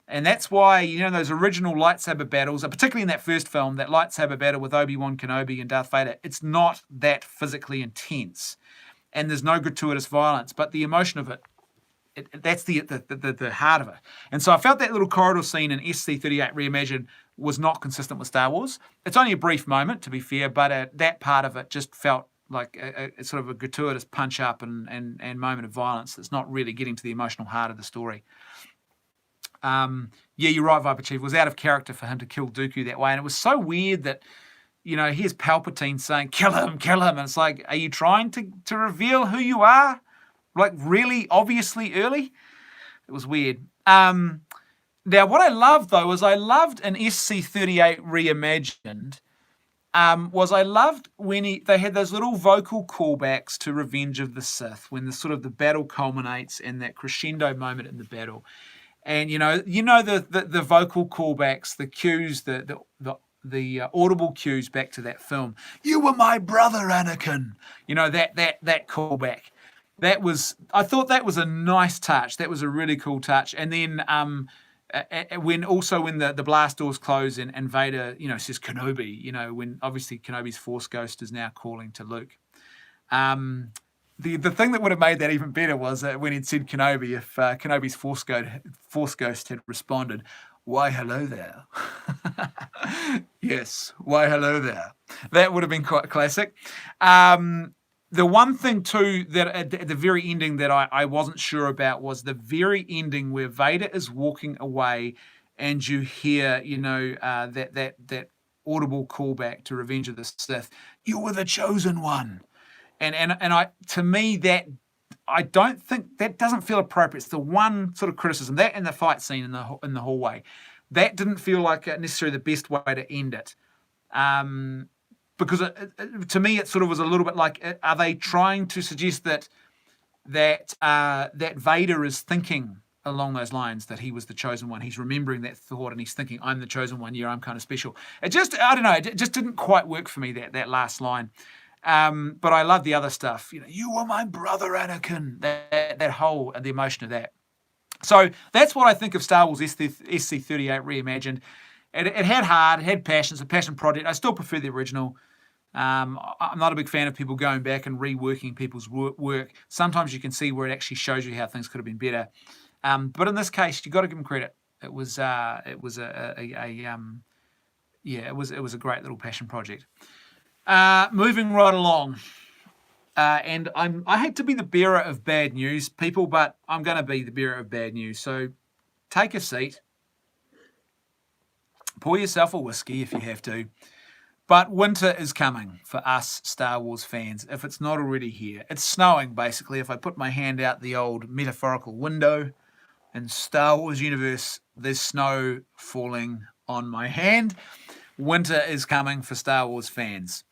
And that's why, those original lightsaber battles, particularly in that first film, that lightsaber battle with Obi-Wan Kenobi and Darth Vader, it's not that physically intense. And there's no gratuitous violence, but the emotion of it, that's the heart of it. And so I felt that little corridor scene in SC-38 Reimagined was not consistent with Star Wars. It's only a brief moment, to be fair, but that part of it just felt like a sort of a gratuitous punch-up and moment of violence that's not really getting to the emotional heart of the story. Yeah, you're right, Viper Chief. It was out of character for him to kill Dooku that way. And it was so weird that, here's Palpatine saying, kill him. And it's like, are you trying to reveal who you are? Like, really obviously early? It was weird. Now, what I loved, though, was I loved in SC-38 Reimagined, was I loved when they had those little vocal callbacks to Revenge of the Sith, when the battle culminates and that crescendo moment in the battle. And, the vocal callbacks, the cues, the audible cues back to that film. You were my brother, Anakin. That callback. I thought that was a nice touch. That was a really cool touch. And then when the blast doors close and Vader, says Kenobi, when obviously Kenobi's Force Ghost is now calling to Luke. The thing that would have made that even better was when he'd said Kenobi, if Kenobi's Force Ghost had responded, why hello there. Yes, why hello there. That would have been quite classic. The one thing, too, that at the very ending that I wasn't sure about was the very ending where Vader is walking away and you hear, that audible callback to Revenge of the Sith. You were the chosen one. And to me, that I don't think that doesn't feel appropriate. It's the one sort of criticism. That and the fight scene in the hallway. That didn't feel like necessarily the best way to end it. Because to me, it sort of was a little bit like, are they trying to suggest that Vader is thinking along those lines, that he was the chosen one? He's remembering that thought and he's thinking, I'm the chosen one, yeah, I'm kind of special. I don't know, it just didn't quite work for me, that last line. But I love the other stuff. You were my brother, Anakin. That whole, the emotion of that. So that's what I think of Star Wars SC-38 Reimagined. It had heart, it had passion, it's a passion project. I still prefer the original. I'm not a big fan of people going back and reworking people's work. Sometimes you can see where it actually shows you how things could have been better. But in this case, you got to give them credit. It was a great little passion project. Moving right along, and I hate to be the bearer of bad news, people, but I'm going to be the bearer of bad news. So take a seat, pour yourself a whiskey if you have to. But winter is coming for us Star Wars fans, if it's not already here. It's snowing, basically. If I put my hand out the old metaphorical window in Star Wars universe, there's snow falling on my hand. Winter is coming for Star Wars fans.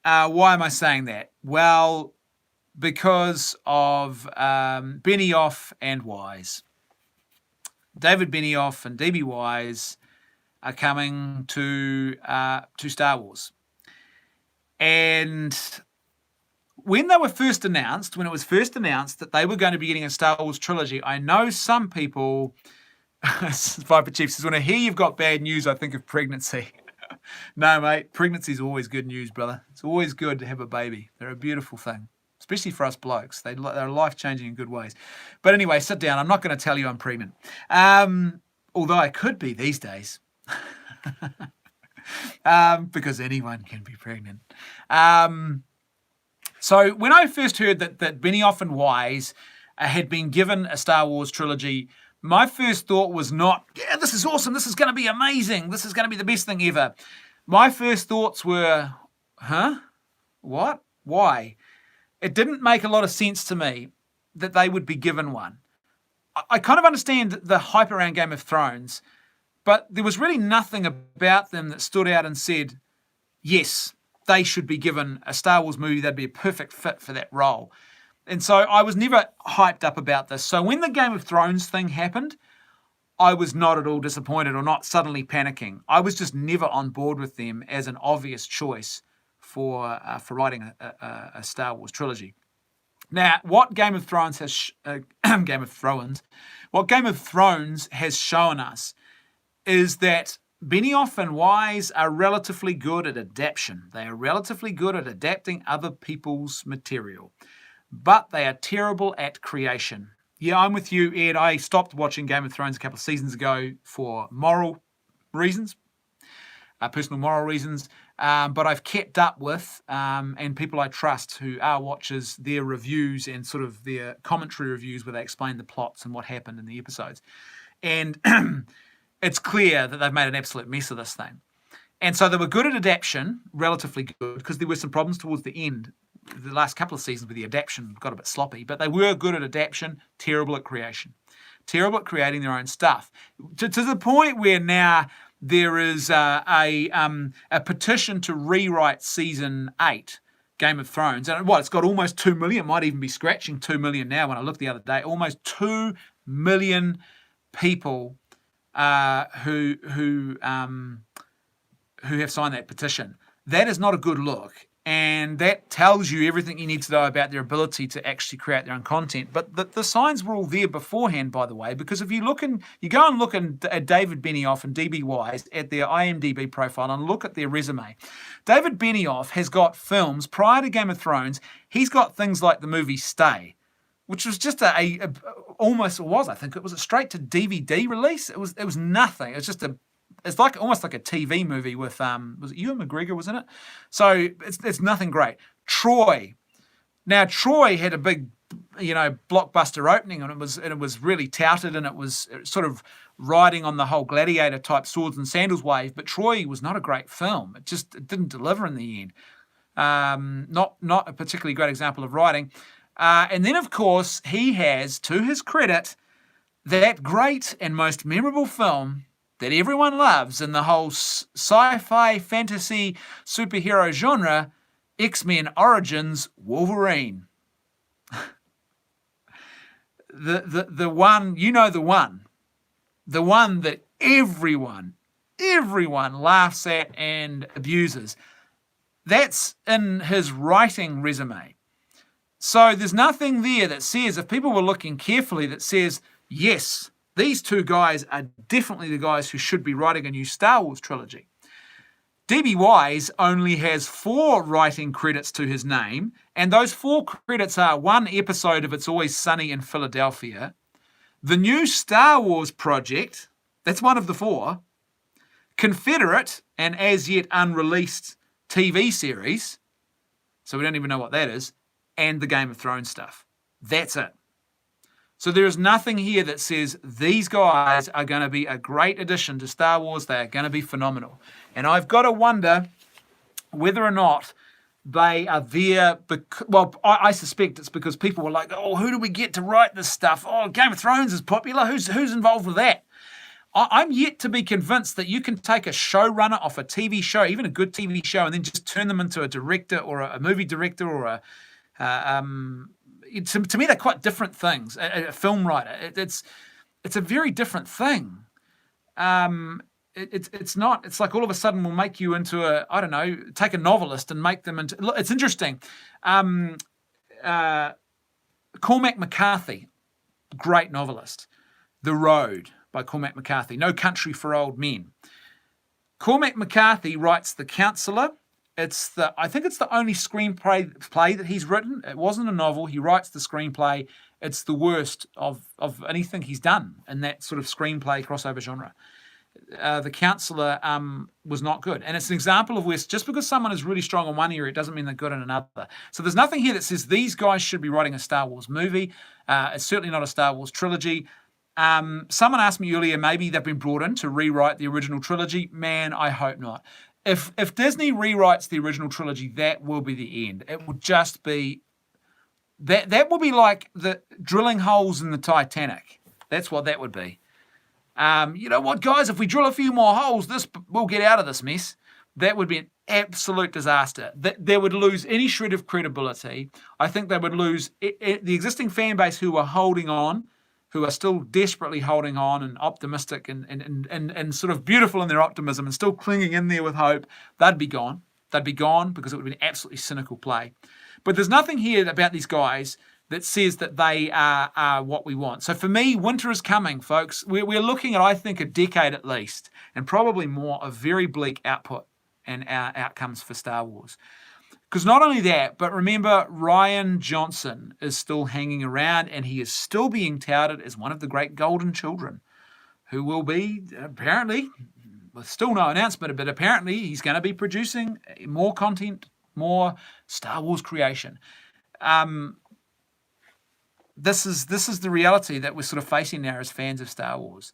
Why am I saying that? Well, because of Benioff and Wise. David Benioff and D.B. Wise are coming to Star Wars. And when it was first announced that they were going to be getting a Star Wars trilogy, I know some people, Viper Chief says, when I hear you've got bad news, I think of pregnancy. No, mate, pregnancy is always good news, brother. It's always good to have a baby. They're a beautiful thing, especially for us blokes. They're life-changing in good ways. But anyway, sit down. I'm not going to tell you I'm pregnant. Although I could be these days. Because anyone can be pregnant. So when I first heard that Benioff and Wise had been given a Star Wars trilogy, my first thought was not, yeah, this is awesome, this is going to be amazing, this is going to be the best thing ever. My first thoughts were, huh? What? Why? It didn't make a lot of sense to me that they would be given one. I kind of understand the hype around Game of Thrones, but there was really nothing about them that stood out and said, yes, they should be given a Star Wars movie. They'd be a perfect fit for that role. And so I was never hyped up about this. So when the Game of Thrones thing happened, I was not at all disappointed or not suddenly panicking. I was just never on board with them as an obvious choice for writing a Star Wars trilogy. Now, what Game of Thrones has shown us is that Benioff and Wise are relatively good at adaptation. They are relatively good at adapting other people's material, but they are terrible at creation. Yeah, I'm with you, Ed. I stopped watching Game of Thrones a couple of seasons ago for moral reasons, personal moral reasons, but I've kept up with, and people I trust who are watchers, their reviews and sort of their commentary reviews where they explain the plots and what happened in the episodes. And it's clear that they've made an absolute mess of this thing. And so they were good at adaptation, relatively good, because there were some problems towards the end. The last couple of seasons where the adaptation got a bit sloppy, but they were good at adaptation, terrible at creation. Terrible at creating their own stuff. To the point where now there is a petition to rewrite season 8, Game of Thrones. And it's got almost 2 million, might even be scratching 2 million now when I looked the other day. Almost 2 million people who have signed that petition. That is not a good look, and that tells you everything you need to know about their ability to actually create their own content. But the signs were all there beforehand, by the way, because if you go and look at David Benioff and D.B. Wise at their IMDb profile and look at their resume, David Benioff has got films prior to Game of Thrones. He's got things like the movie Stay, which was just I think it was a straight to DVD release. It was nothing. It's almost like a TV movie with was it Ewan McGregor was in it? So it's nothing great. Troy. Now Troy had a big, blockbuster opening, and it was really touted, and it was sort of riding on the whole gladiator type swords and sandals wave. But Troy was not a great film. It didn't deliver in the end. Not a particularly great example of writing. And then, of course, he has, to his credit, that great and most memorable film that everyone loves in the whole sci-fi fantasy superhero genre, X-Men Origins Wolverine. the one, the one that everyone laughs at and abuses. That's in his writing resume. So there's nothing there that says, if people were looking carefully, that says, yes, these two guys are definitely the guys who should be writing a new Star Wars trilogy. D.B. Wise only has 4 writing credits to his name, and those 4 credits are 1 episode of It's Always Sunny in Philadelphia, the new Star Wars project, that's one of the 4, Confederate, and as yet unreleased TV series, so we don't even know what that is, and the Game of Thrones stuff. That's it. So there is nothing here that says these guys are going to be a great addition to Star Wars. They are going to be phenomenal. And I've got to wonder whether or not they are there. Well, I suspect it's because people were like, oh, who do we get to write this stuff? Oh, Game of Thrones is popular. Who's involved with that? I'm yet to be convinced that you can take a showrunner off a TV show, even a good TV show, and then just turn them into a director or a movie director or to me, they're quite different things. A film writer, it's a very different thing. It's not. It's like all of a sudden we'll make you into take a novelist and make them into. Look, it's interesting. Cormac McCarthy, great novelist. The Road by Cormac McCarthy. No Country for Old Men. Cormac McCarthy writes The Counselor. I think it's the only screenplay that he's written. It wasn't a novel. He writes the screenplay. It's the worst of anything he's done in that sort of screenplay crossover genre. The Counselor was not good. And it's an example of where just because someone is really strong in one area, it doesn't mean they're good in another. So there's nothing here that says these guys should be writing a Star Wars movie. It's certainly not a Star Wars trilogy. Someone asked me earlier, maybe they've been brought in to rewrite the original trilogy. Man, I hope not. If Disney rewrites the original trilogy, that will be the end. It will just be that will be like the drilling holes in the Titanic. That's what that would be. You know what, guys? If we drill a few more holes, we'll get out of this mess. That would be an absolute disaster. They would lose any shred of credibility. I think they would lose the existing fan base who are holding on, who are still desperately holding on and optimistic and sort of beautiful in their optimism and still clinging in there with hope. They'd be gone. They'd be gone because it would be an absolutely cynical play. But there's nothing here about these guys that says that they are what we want. So for me, winter is coming, folks. We're looking at, I think, a decade at least, and probably more, of very bleak output and outcomes for Star Wars. Because not only that, but remember, Rian Johnson is still hanging around, and he is still being touted as one of the great golden children, who will be, apparently, with still no announcement, but apparently he's going to be producing more content, more Star Wars creation. This is the reality that we're sort of facing now as fans of Star Wars.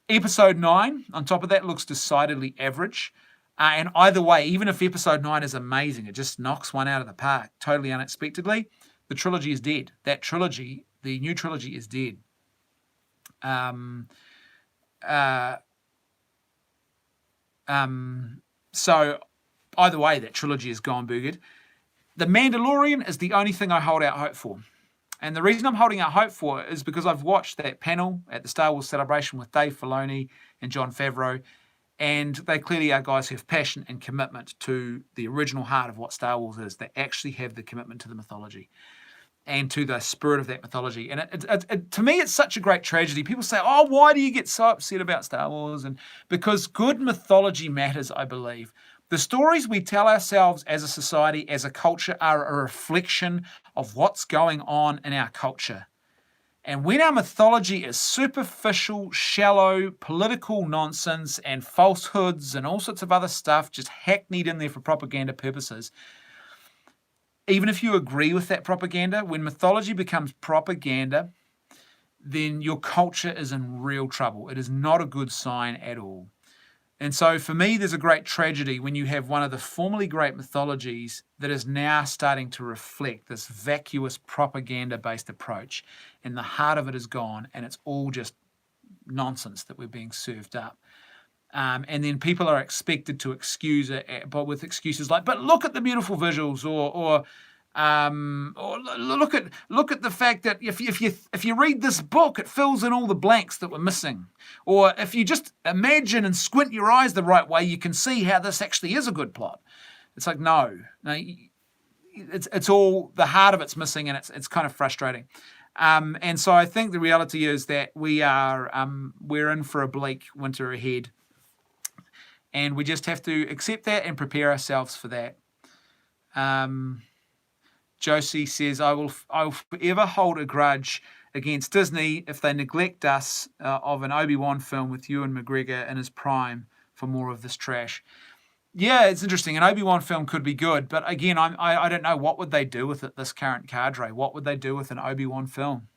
Episode 9, on top of that, looks decidedly average. And either way, even if Episode 9 is amazing, it just knocks one out of the park, totally unexpectedly, the trilogy is dead. That trilogy, the new trilogy, is dead. So either way, that trilogy is gone boogered. The Mandalorian is the only thing I hold out hope for. And the reason I'm holding out hope for it is because I've watched that panel at the Star Wars Celebration with Dave Filoni and Jon Favreau, and they clearly are guys who have passion and commitment to the original heart of what Star Wars is. They actually have the commitment to the mythology and to the spirit of that mythology. And to me, it's such a great tragedy. People say, oh, why do you get so upset about Star Wars? And because good mythology matters, I believe. The stories we tell ourselves as a society, as a culture, are a reflection of what's going on in our culture. And when our mythology is superficial, shallow, political nonsense and falsehoods and all sorts of other stuff just hackneyed in there for propaganda purposes, even if you agree with that propaganda, when mythology becomes propaganda, then your culture is in real trouble. It is not a good sign at all. And so for me, there's a great tragedy when you have one of the formerly great mythologies that is now starting to reflect this vacuous propaganda-based approach, and the heart of it is gone, and it's all just nonsense that we're being served up. And then people are expected to excuse it, but with excuses like, but look at the beautiful visuals, or look at the fact that if you read this book, it fills in all the blanks that were missing. Or if you just imagine and squint your eyes the right way, you can see how this actually is a good plot. It's like, no, it's all, the heart of it's missing, and it's kind of frustrating. And so I think the reality is that we're in for a bleak winter ahead. And we just have to accept that and prepare ourselves for that. Josie says, I will forever hold a grudge against Disney if they neglect us of an Obi-Wan film with Ewan McGregor in his prime for more of this trash. Yeah, it's interesting. An Obi-Wan film could be good, but again, I don't know, what would they do with it, this current cadre? What would they do with an Obi-Wan film?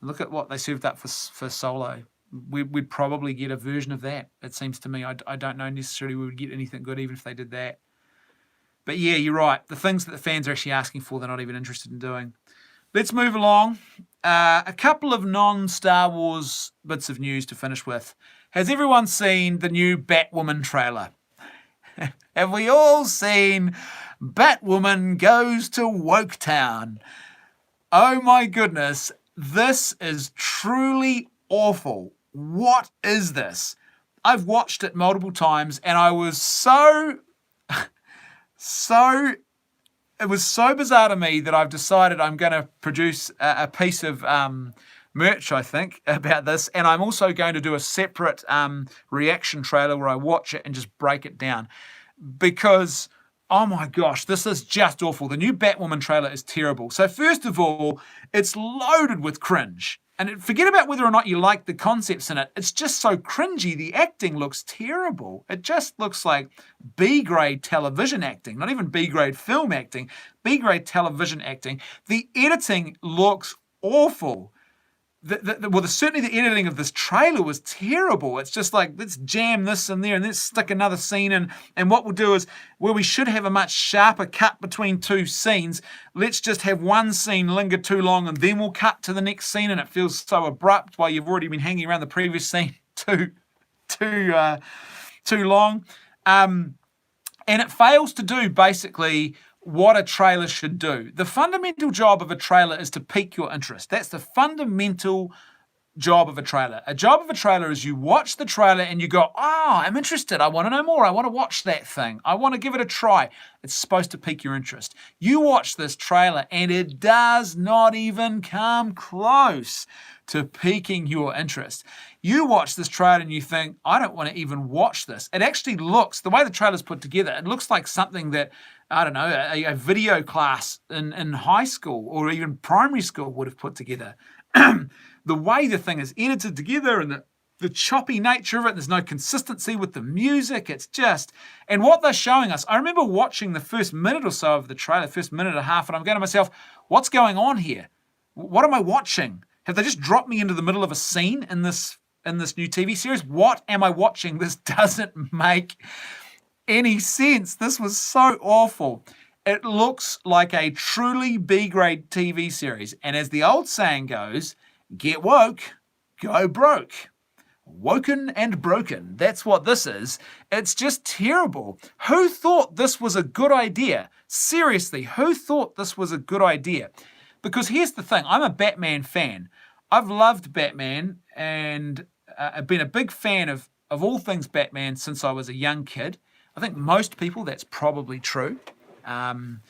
Look at what they served up for Solo. We'd probably get a version of that, it seems to me. I don't know necessarily we would get anything good even if they did that. But yeah, you're right. The things that the fans are actually asking for, they're not even interested in doing. Let's move along. A couple of non-Star Wars bits of news to finish with. Has everyone seen the new Batwoman trailer? Have we all seen Batwoman Goes to Woketown? Oh my goodness, this is truly awful. What is this? I've watched it multiple times and I was it was so bizarre to me that I've decided I'm going to produce a piece of merch, I think, about this. And I'm also going to do a separate reaction trailer where I watch it and just break it down. Because, oh my gosh, this is just awful. The new Batwoman trailer is terrible. So first of all, it's loaded with cringe. And forget about whether or not you like the concepts in it. It's just so cringy. The acting looks terrible. It just looks like B-grade television acting, not even B-grade film acting, B-grade television acting. The editing looks awful. Certainly the editing of this trailer was terrible. It's just like, let's jam this in there and let's stick another scene in. And what we'll do is, where we should have a much sharper cut between two scenes, let's just have one scene linger too long and then we'll cut to the next scene, and it feels so abrupt while you've already been hanging around the previous scene too long. And it fails to do basically what a trailer should do. The fundamental job of a trailer is to pique your interest. That's the fundamental job of a trailer. A job of a trailer is you watch the trailer and you go, I'm interested. I want to know more. I want to watch that thing. I want to give it a try. It's supposed to pique your interest. You watch this trailer and it does not even come close to piquing your interest. You watch this trailer and you think, I don't want to even watch this. It actually looks, the way the trailer's put together, it looks like something that, I don't know, a video class in high school or even primary school would have put together. The way the thing is edited together and the choppy nature of it, there's no consistency with the music. It's just, and what they're showing us, I remember watching the first minute or so of the trailer, first minute and a half, and I'm going to myself, what's going on here? What am I watching? Have they just dropped me into the middle of a scene in this new TV series? What am I watching? This doesn't make any sense. This was so awful. It looks like a truly B-grade TV series. And as the old saying goes, get woke, go broke. Woken and broken. That's what this is. It's just terrible. Who thought this was a good idea? Seriously, who thought this was a good idea? Because here's the thing. I'm a Batman fan. I've loved Batman and I've been a big fan of all things Batman since I was a young kid. I think most people, that's probably true. And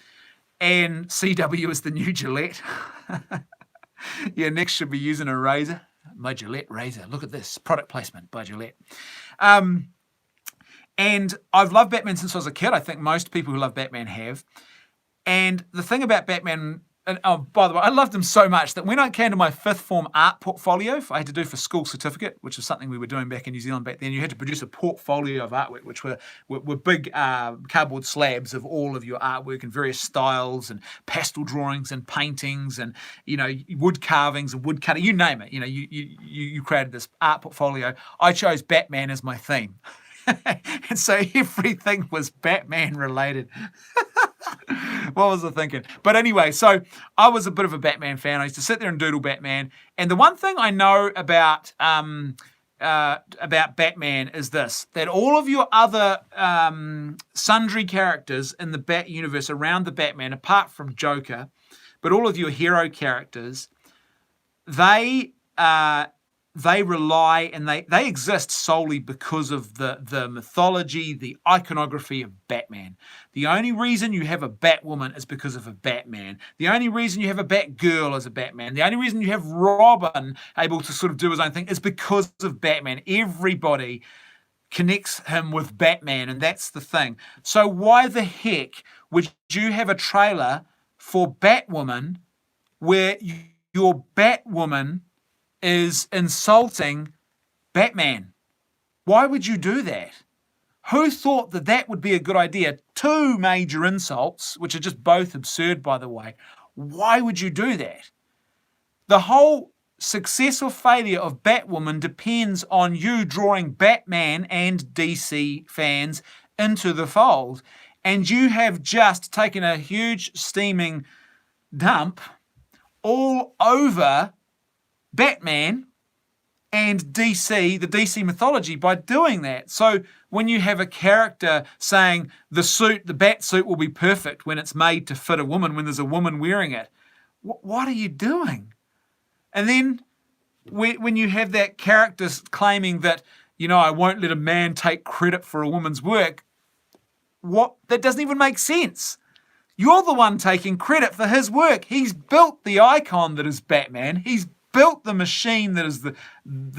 CW is the new Gillette. Yeah, next should be using a razor. My Gillette razor. Look at this. Product placement by Gillette. And I've loved Batman since I was a kid. I think most people who love Batman have. And the thing about Batman, and oh, by the way, I loved him so much that when I came to my fifth form art portfolio, I had to do for school certificate, which was something we were doing back in New Zealand back then. You had to produce a portfolio of artwork, which were big cardboard slabs of all of your artwork in various styles and pastel drawings and paintings and, wood carvings and wood cutting, you name it. You created this art portfolio. I chose Batman as my theme. And so everything was Batman related. What was I thinking? But anyway, so I was a bit of a Batman fan. I used to sit there and doodle Batman. And the one thing I know about Batman is this, that all of your other sundry characters in the Bat universe around the Batman, apart from Joker, but all of your hero characters, they rely and they exist solely because of the mythology, the iconography of Batman. The only reason you have a Batwoman is because of a Batman. The only reason you have a Batgirl is a Batman. The only reason you have Robin able to sort of do his own thing is because of Batman. Everybody connects him with Batman, and that's the thing. So why the heck would you have a trailer for Batwoman where your Batwoman is insulting Batman? Why would you do that? Who thought that that would be a good idea? Two major insults, which are just both absurd, by the way. Why would you do that? The whole success or failure of Batwoman depends on you drawing Batman and DC fans into the fold. And you have just taken a huge steaming dump all over Batman and DC, the DC mythology, by doing that. So when you have a character saying the bat suit will be perfect when it's made to fit a woman, when there's a woman wearing it, what are you doing? And then when you have that character claiming that, I won't let a man take credit for a woman's work, that doesn't even make sense. You're the one taking credit for his work. He's built the icon that is Batman. He's built the machine that is the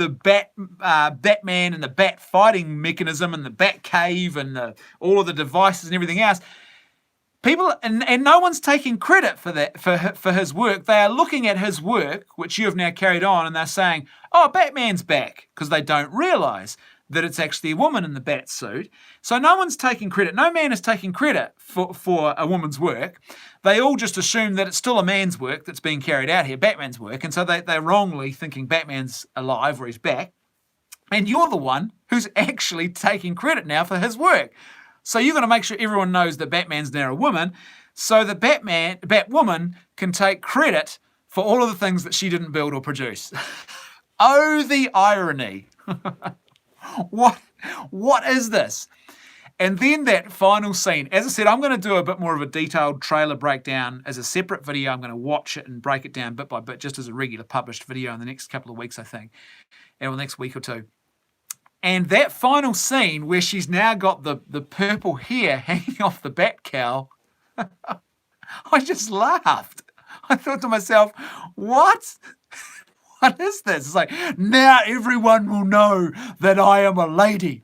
Batman and the bat fighting mechanism and the bat cave and all of the devices and everything else. People and no one's taking credit for that for his work. They are looking at his work, which you have now carried on, and they're saying, "Oh, Batman's back," because they don't realise that it's actually a woman in the bat suit. So no one's taking credit. No man is taking credit for a woman's work. They all just assume that it's still a man's work that's being carried out here, Batman's work, and so they're wrongly thinking Batman's alive or he's back. And you're the one who's actually taking credit now for his work. So you're going to make sure everyone knows that Batman's now a woman, so that Batwoman can take credit for all of the things that she didn't build or produce. Oh, the irony. What is this? And then that final scene. As I said, I'm going to do a bit more of a detailed trailer breakdown as a separate video. I'm going to watch it and break it down bit by bit, just as a regular published video in the next couple of weeks, I think, or the next week or two. And that final scene where she's now got the purple hair hanging off the bat cowl, I just laughed. I thought to myself, what? What is this? It's like, now everyone will know that I am a lady.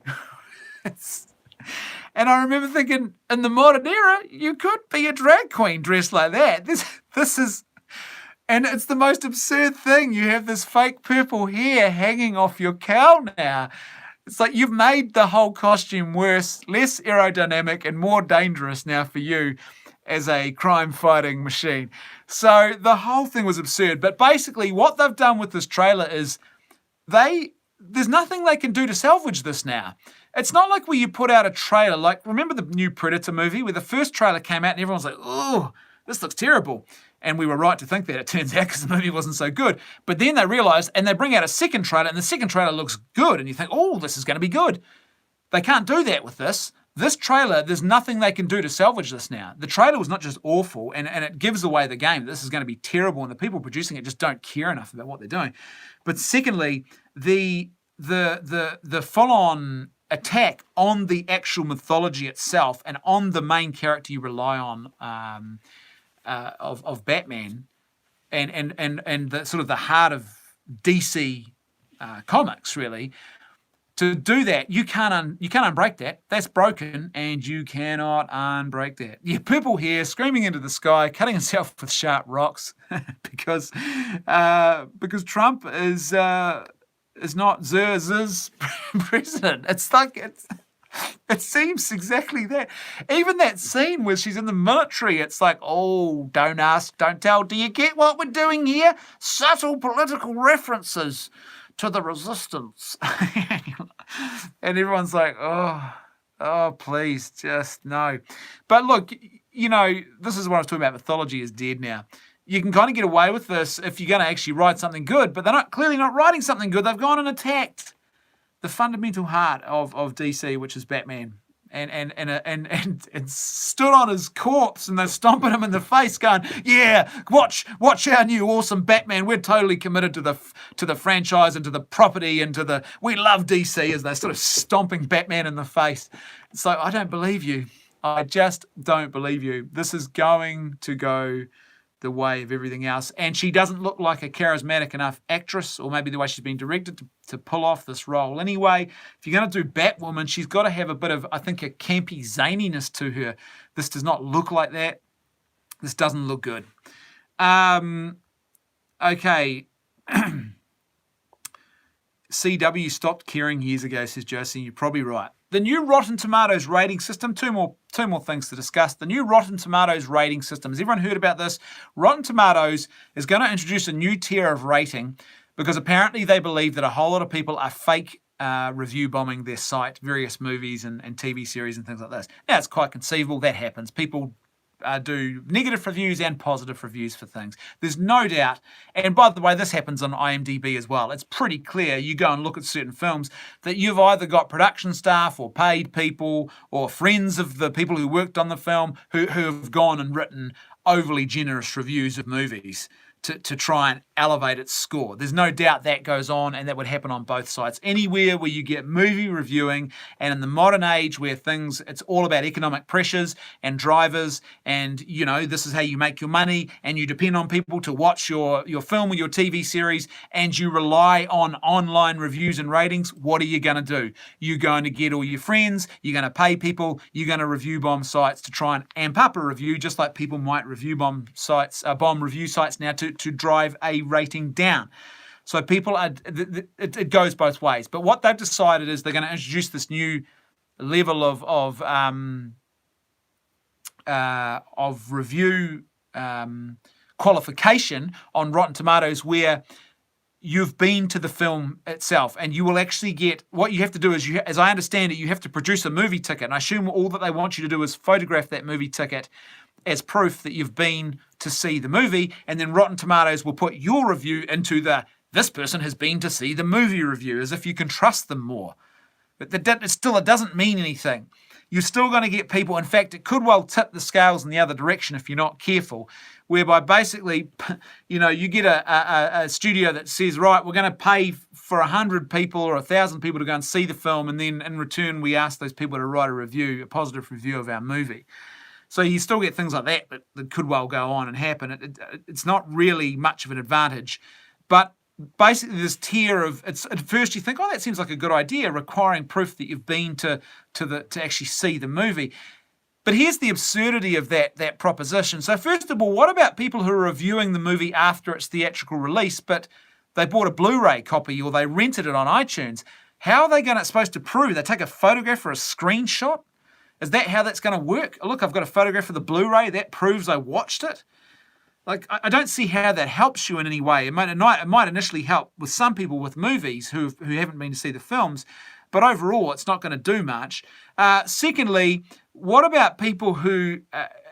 And I remember thinking, in the modern era, you could be a drag queen dressed like that. This is, and it's the most absurd thing. You have this fake purple hair hanging off your cowl now. It's like you've made the whole costume worse, less aerodynamic, and more dangerous now for you as a crime-fighting machine. So the whole thing was absurd. But basically, what they've done with this trailer is there's nothing they can do to salvage this now. It's not like where you put out a trailer, like, remember the new Predator movie, where the first trailer came out and everyone's like, oh, this looks terrible. And we were right to think that, it turns out, because the movie wasn't so good. But then they realised, and they bring out a second trailer, and the second trailer looks good, and you think, oh, this is going to be good. They can't do that with this. This trailer, there's nothing they can do to salvage this now. The trailer was not just awful, and it gives away the game. This is going to be terrible, and the people producing it just don't care enough about what they're doing. But secondly, the full-on attack on the actual mythology itself and on the main character you rely on of Batman and the sort of the heart of DC comics, really. To do that, you can't unbreak that. That's broken, and you cannot unbreak that. Yeah, purple hair, screaming into the sky, cutting himself with sharp rocks, because Trump is not Z's president. It's like it seems exactly that. Even that scene where she's in the military, it's like, oh, don't ask, don't tell. Do you get what we're doing here? Subtle political references to the resistance. And everyone's like, oh, please, just no. But look, this is what I was talking about. Mythology is dead now. You can kind of get away with this if you're going to actually write something good, but they're clearly not writing something good. They've gone and attacked the fundamental heart of DC, which is Batman, and stood on his corpse, and they're stomping him in the face, going, "Yeah, watch our new awesome Batman. We're totally committed to the franchise and to the property and we love DC." As they're sort of stomping Batman in the face. So I don't believe you. I just don't believe you. This is going to go the way of everything else. And she doesn't look like a charismatic enough actress, or maybe the way she's been directed to pull off this role. Anyway, if you're going to do Batwoman, she's got to have a bit of, I think, a campy zaniness to her. This does not look like that. This doesn't look good. Okay. CW stopped caring years ago, says Josie. You're probably right. The new Rotten Tomatoes rating system, two more things to discuss. The new Rotten Tomatoes rating system. Has everyone heard about this? Rotten Tomatoes is going to introduce a new tier of rating because apparently they believe that a whole lot of people are fake review bombing their site, various movies and TV series and things like this. Now, it's quite conceivable that happens. People do negative reviews and positive reviews for things. There's no doubt. And by the way, this happens on IMDb as well. It's pretty clear. You go and look at certain films that you've either got production staff or paid people or friends of the people who worked on the film who have gone and written overly generous reviews of movies to try and elevate its score. There's no doubt that goes on, and that would happen on both sides. Anywhere where you get movie reviewing, and in the modern age where it's all about economic pressures and drivers, and this is how you make your money, and you depend on people to watch your film or your TV series, and you rely on online reviews and ratings, what are you going to do? You're going to get all your friends, you're going to pay people, you're going to review bomb sites to try and amp up a review, just like people might review bomb review sites now to drive a rating down. So people it goes both ways. But what they've decided is they're going to introduce this new level of review qualification on Rotten Tomatoes, where you've been to the film itself, and you will actually get, what you have to do is, as I understand it, you have to produce a movie ticket. And I assume all that they want you to do is photograph that movie ticket as proof that you've been to see the movie, and then Rotten Tomatoes will put your review into this person has been to see the movie review, as if you can trust them more. But it doesn't mean anything. You're still going to get people, in fact, it could well tip the scales in the other direction if you're not careful, whereby basically, you get a studio that says, right, we're going to pay for 100 people or 1,000 people to go and see the film, and then in return we ask those people to write a positive review of our movie. So you still get things like that could well go on and happen. It's not really much of an advantage. But basically this tier of, at first you think, oh, that seems like a good idea, requiring proof that you've been to actually see the movie. But here's the absurdity of that proposition. So first of all, what about people who are reviewing the movie after its theatrical release, but they bought a Blu-ray copy or they rented it on iTunes? How are they supposed to prove? They take a photograph or a screenshot? Is that how that's going to work? Look, I've got a photograph of the Blu-ray. That proves I watched it. Like, I don't see how that helps you in any way. It might initially help with some people with movies who haven't been to see the films, but overall, it's not going to do much. Secondly, what about people who,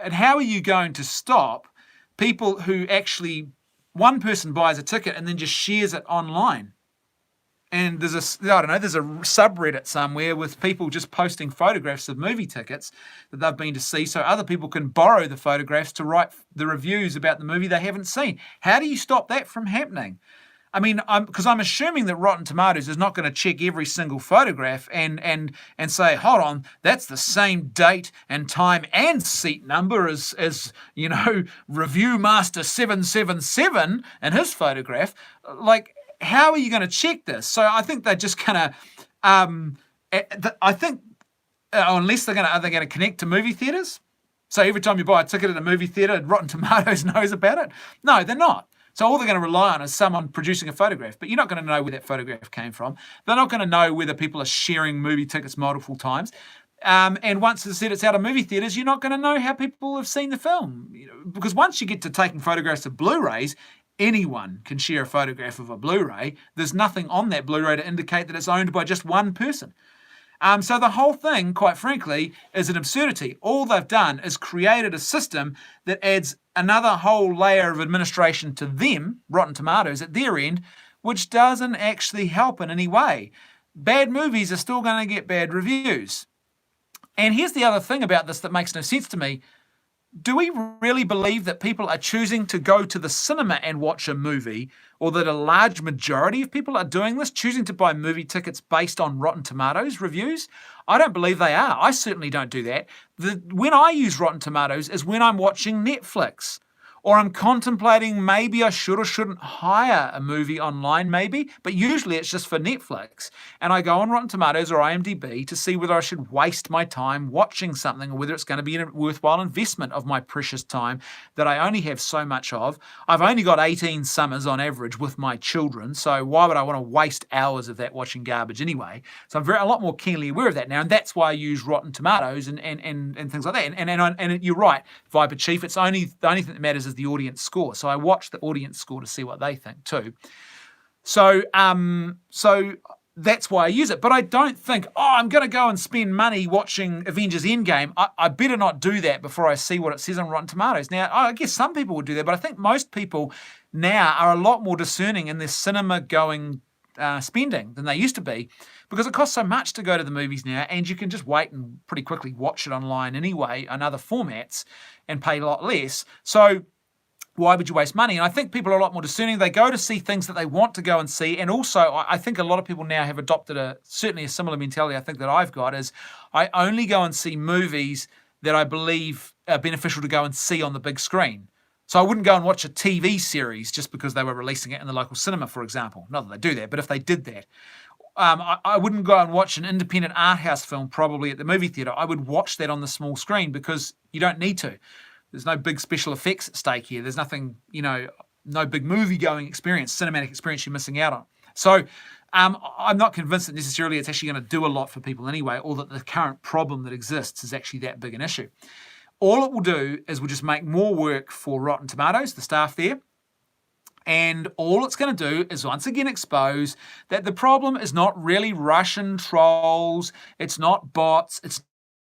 and how are you going to stop people who actually, one person buys a ticket and then just shares it online? And there's a subreddit somewhere with people just posting photographs of movie tickets that they've been to see, so other people can borrow the photographs to write the reviews about the movie they haven't seen. How do you stop that from happening? I mean, because I'm assuming that Rotten Tomatoes is not going to check every single photograph and say, hold on, that's the same date and time and seat number as Review Master 777 and his photograph. Like, how are you going to check this? So I think they're just going to, unless are they going to connect to movie theatres? So every time you buy a ticket at a movie theatre, Rotten Tomatoes knows about it? No, they're not. So all they're going to rely on is someone producing a photograph, but you're not going to know where that photograph came from. They're not going to know whether people are sharing movie tickets multiple times. And once it's out of movie theatres, you're not going to know how people have seen the film. Because once you get to taking photographs of Blu-rays, anyone can share a photograph of a Blu-ray. There's nothing on that Blu-ray to indicate that it's owned by just one person. So the whole thing, quite frankly, is an absurdity. All they've done is created a system that adds another whole layer of administration to them, Rotten Tomatoes, at their end, which doesn't actually help in any way. Bad movies are still going to get bad reviews. And here's the other thing about this that makes no sense to me. Do we really believe that people are choosing to go to the cinema and watch a movie, or that a large majority of people are doing this, choosing to buy movie tickets based on Rotten Tomatoes reviews? I don't believe they are. I certainly don't do that. When I use Rotten Tomatoes is when I'm watching Netflix, Or I'm contemplating maybe I should or shouldn't hire a movie online, maybe, but usually it's just for Netflix. And I go on Rotten Tomatoes or IMDb to see whether I should waste my time watching something or whether it's going to be a worthwhile investment of my precious time that I only have so much of. I've only got 18 summers on average with my children, so why would I want to waste hours of that watching garbage anyway? So I'm a lot more keenly aware of that now, and that's why I use Rotten Tomatoes and things like that. And you're right, Viper Chief, the only thing that matters is the audience score. So I watch the audience score to see what they think too. So that's why I use it. But I don't think, I'm going to go and spend money watching Avengers Endgame. I better not do that before I see what it says on Rotten Tomatoes. Now, I guess some people would do that, but I think most people now are a lot more discerning in their cinema-going spending than they used to be, because it costs so much to go to the movies now, and you can just wait and pretty quickly watch it online anyway on other formats and pay a lot less. So why would you waste money? And I think people are a lot more discerning. They go to see things that they want to go and see. And also, I think a lot of people now have adopted certainly a similar mentality I think that I've got, is I only go and see movies that I believe are beneficial to go and see on the big screen. So I wouldn't go and watch a TV series just because they were releasing it in the local cinema, for example. Not that they do that, but if they did that. I wouldn't go and watch an independent art house film probably at the movie theatre. I would watch that on the small screen because you don't need to. There's no big special effects at stake here. There's nothing, no big movie-going experience, cinematic experience you're missing out on. So I'm not convinced that necessarily it's actually going to do a lot for people anyway, or that the current problem that exists is actually that big an issue. All it will do is we'll just make more work for Rotten Tomatoes, the staff there. And all it's going to do is once again expose that the problem is not really Russian trolls, it's not bots, it's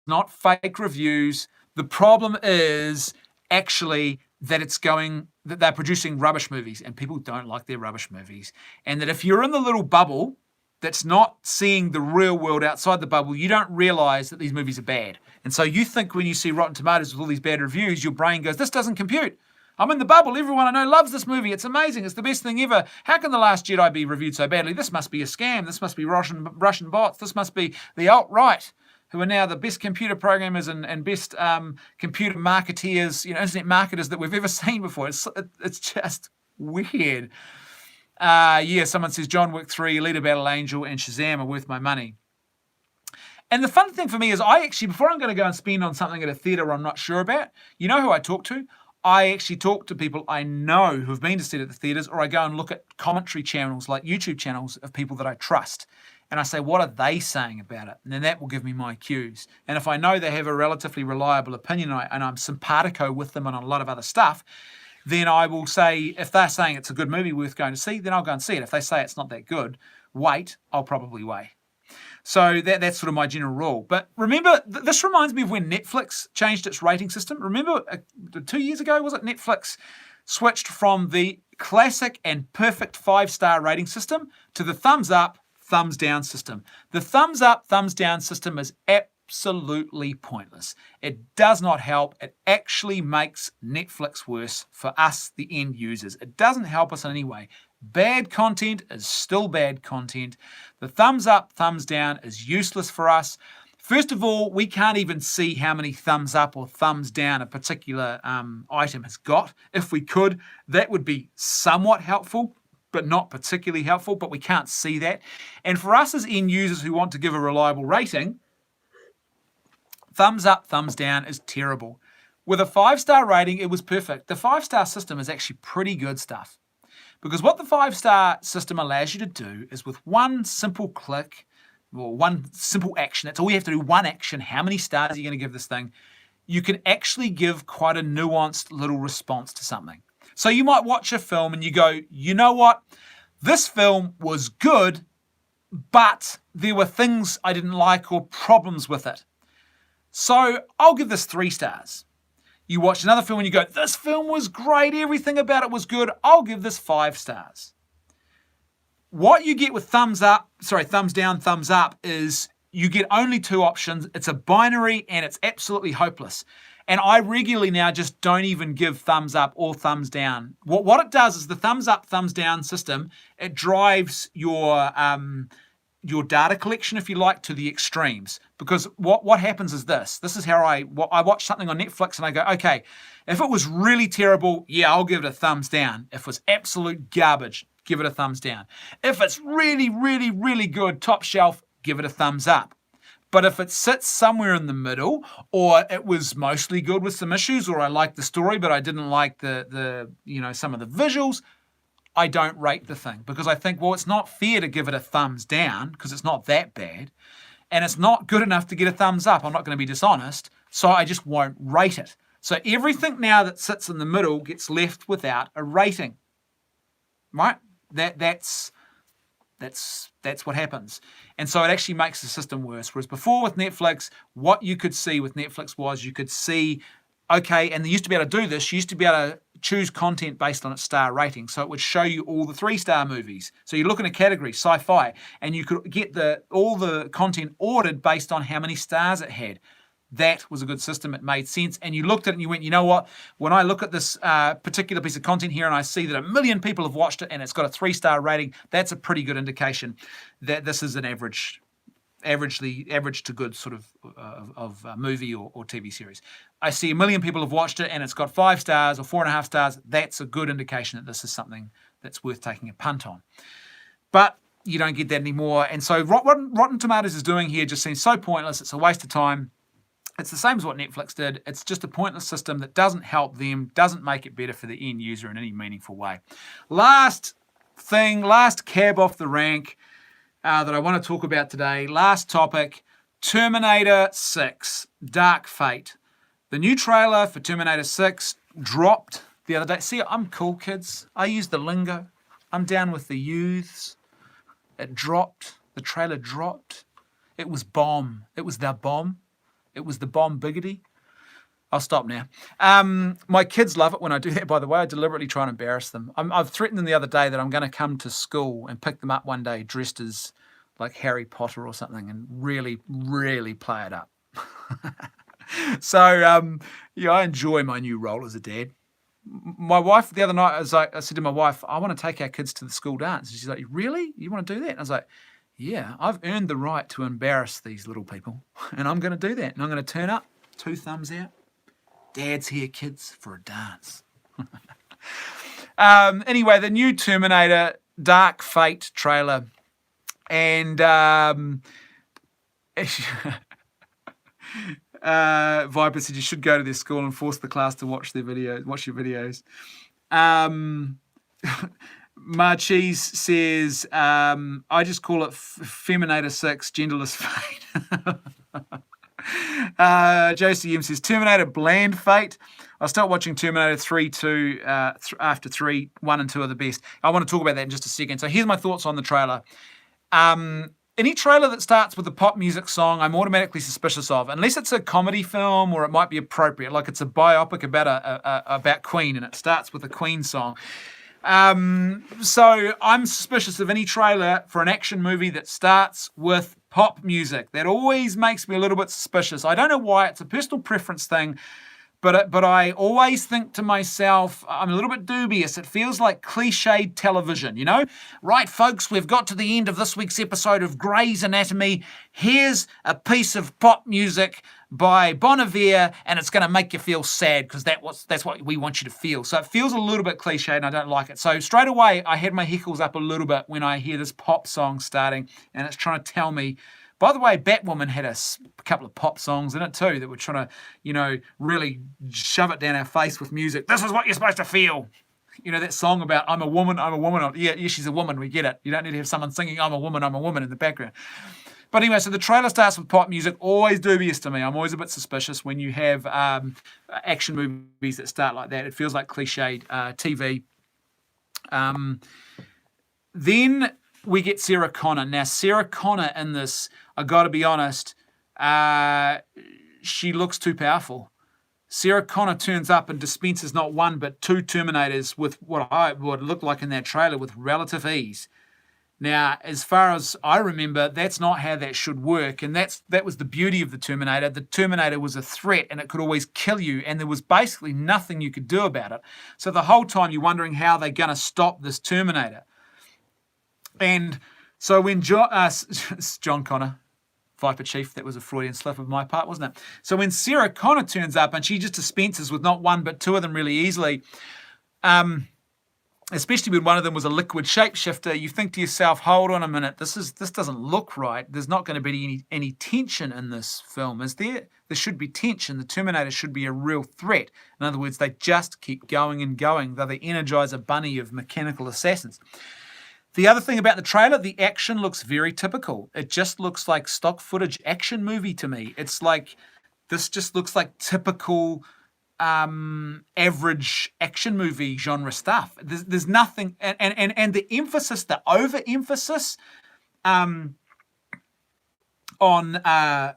not fake reviews. The problem is actually that that they're producing rubbish movies, and people don't like their rubbish movies. And that if you're in the little bubble that's not seeing the real world outside the bubble, you don't realize that these movies are bad. And so you think when you see Rotten Tomatoes with all these bad reviews, your brain goes, this doesn't compute. I'm in the bubble. Everyone I know loves this movie. It's amazing. It's the best thing ever. How can The Last Jedi be reviewed so badly? This must be a scam. This must be Russian bots. This must be the alt-right, who are now the best computer programmers and best computer marketeers, internet marketers that we've ever seen before. It's just weird. Someone says John Wick 3, Alita Battle Angel, and Shazam are worth my money. And the fun thing for me is before I'm going to go and spend on something at a theatre I'm not sure about, you know who I talk to? I actually talk to people I know who've been to see it at the theatres, or I go and look at commentary channels like YouTube channels of people that I trust. And I say, what are they saying about it? And then that will give me my cues. And if I know they have a relatively reliable opinion and I'm simpatico with them on a lot of other stuff, then I will say, if they're saying it's a good movie worth going to see, then I'll go and see it. If they say it's not that good, I'll probably wait. So that's sort of my general rule. But remember, this reminds me of when Netflix changed its rating system. Remember 2 years ago, was it? Netflix switched from the classic and perfect 5-star rating system to the thumbs up, thumbs down system. The thumbs up, thumbs down system is absolutely pointless. It does not help. It actually makes Netflix worse for us, the end users. It doesn't help us in any way. Bad content is still bad content. The thumbs up, thumbs down is useless for us. First of all, we can't even see how many thumbs up or thumbs down a particular item has got. If we could, that would be somewhat helpful, but not particularly helpful, but we can't see that. And for us as end users who want to give a reliable rating, thumbs up, thumbs down is terrible. With a 5-star rating, it was perfect. The 5-star system is actually pretty good stuff. Because what the 5-star system allows you to do is with one simple click, or one simple action, that's all you have to do, one action, how many stars are you going to give this thing, you can actually give quite a nuanced little response to something. So you might watch a film and you go, you know what, this film was good, but there were things I didn't like or problems with it. So I'll give this 3 stars. You watch another film and you go, this film was great, everything about it was good, I'll give this 5 stars. What you get with thumbs down, thumbs up is you get only 2 options. It's a binary and it's absolutely hopeless. And I regularly now just don't even give thumbs up or thumbs down. What it does is the thumbs up, thumbs down system, it drives your your data collection, if you like, to the extremes. Because what happens is this. This is how I watch something on Netflix and I go, okay, if it was really terrible, yeah, I'll give it a thumbs down. If it was absolute garbage, give it a thumbs down. If it's really, really, really good, top shelf, give it a thumbs up. But if it sits somewhere in the middle, or it was mostly good with some issues, or I liked the story, but I didn't like the some of the visuals, I don't rate the thing, because I think, well, it's not fair to give it a thumbs down because it's not that bad, and it's not good enough to get a thumbs up. I'm not going to be dishonest, so I just won't rate it. So everything now that sits in the middle gets left without a rating, right? That's what happens. And so it actually makes the system worse. Whereas before with Netflix, what you could see with Netflix was you could see, okay, and they used to be able to do this, you used to be able to choose content based on its star rating. So it would show you all the 3-star movies. So you look in a category, sci-fi, and you could get all the content ordered based on how many stars it had. That was a good system. It made sense. And you looked at it and you went, you know what? When I look at this particular piece of content here and I see that 1 million people have watched it and it's got a 3-star rating, that's a pretty good indication that this is an average to good sort of movie or TV series. I see 1 million people have watched it and it's got 5 stars or 4.5 stars. That's a good indication that this is something that's worth taking a punt on. But you don't get that anymore. And so what Rotten Tomatoes is doing here just seems so pointless. It's a waste of time. It's the same as what Netflix did. It's just a pointless system that doesn't help them, doesn't make it better for the end user in any meaningful way. Last cab off the rank that I want to talk about today, last topic, Terminator 6, Dark Fate. The new trailer for Terminator 6 dropped the other day. See, I'm cool, kids. I use the lingo. I'm down with the youths. It dropped. The trailer dropped. It was bomb. It was the bomb. It was the bomb biggity. I'll stop now. My kids love it when I do that, by the way. I deliberately try and embarrass them. I've threatened them the other day that I'm going to come to school and pick them up one day dressed as like Harry Potter or something and really, really play it up. So, I enjoy my new role as a dad. My wife, the other night, I said to my wife, I want to take our kids to the school dance. And she's like, really? You want to do that? And I was like, yeah, I've earned the right to embarrass these little people. And I'm going to do that. And I'm going to turn up, 2 thumbs out. Dad's here, kids, for a dance. Anyway, the new Terminator Dark Fate trailer. And Viper said you should go to their school and force the class to watch your videos. Marchese says, I just call it Feminator 6, Genderless Fate. Josie M says, Terminator Bland Fate. I'll start watching Terminator 3, 2, after 3, 1 and 2 are the best. I want to talk about that in just a second. So here's my thoughts on the trailer. Any trailer that starts with a pop music song, I'm automatically suspicious of, unless it's a comedy film or it might be appropriate, like it's a biopic about Queen and it starts with a Queen song. So I'm suspicious of any trailer for an action movie that starts with pop music. That always makes me a little bit suspicious. I don't know why. It's a personal preference thing. But I always think to myself, I'm a little bit dubious. It feels like cliched television, you know? Right, folks, we've got to the end of this week's episode of Grey's Anatomy. Here's a piece of pop music by Bon Iver, and it's going to make you feel sad because that's what we want you to feel. So it feels a little bit cliched, and I don't like it. So straight away, I had my hackles up a little bit when I hear this pop song starting, and it's trying to tell me. By the way, Batwoman had a couple of pop songs in it too that were trying to, really shove it down our face with music. This is what you're supposed to feel. You know, that song about I'm a woman. Yeah, she's a woman. We get it. You don't need to have someone singing I'm a woman in the background. But anyway, so the trailer starts with pop music. Always dubious to me. I'm always a bit suspicious when you have action movies that start like that. It feels like cliched TV. Then we get Sarah Connor. Now, Sarah Connor in this, I got to be honest, she looks too powerful. Sarah Connor turns up and dispenses not 1 but 2 Terminators with what looked like in that trailer with relative ease. Now, as far as I remember, that's not how that should work, and that was the beauty of the Terminator. The Terminator was a threat, and it could always kill you, and there was basically nothing you could do about it. So the whole time you're wondering how they're going to stop this Terminator. And So when John Connor, Viper Chief, that was a Freudian slip of my part, wasn't it? So when Sarah Connor turns up and she just dispenses with not one but two of them really easily, especially when one of them was a liquid shapeshifter, you think to yourself, hold on a minute, this doesn't look right. There's not going to be any tension in this film, is there? There should be tension. The Terminator should be a real threat. In other words, they just keep going and going. They're the Energizer Bunny of mechanical assassins. The other thing about the trailer, the action looks very typical. It just looks like stock footage action movie to me. It's like, this just looks like typical average action movie genre stuff. There's nothing, and the emphasis, the overemphasis on the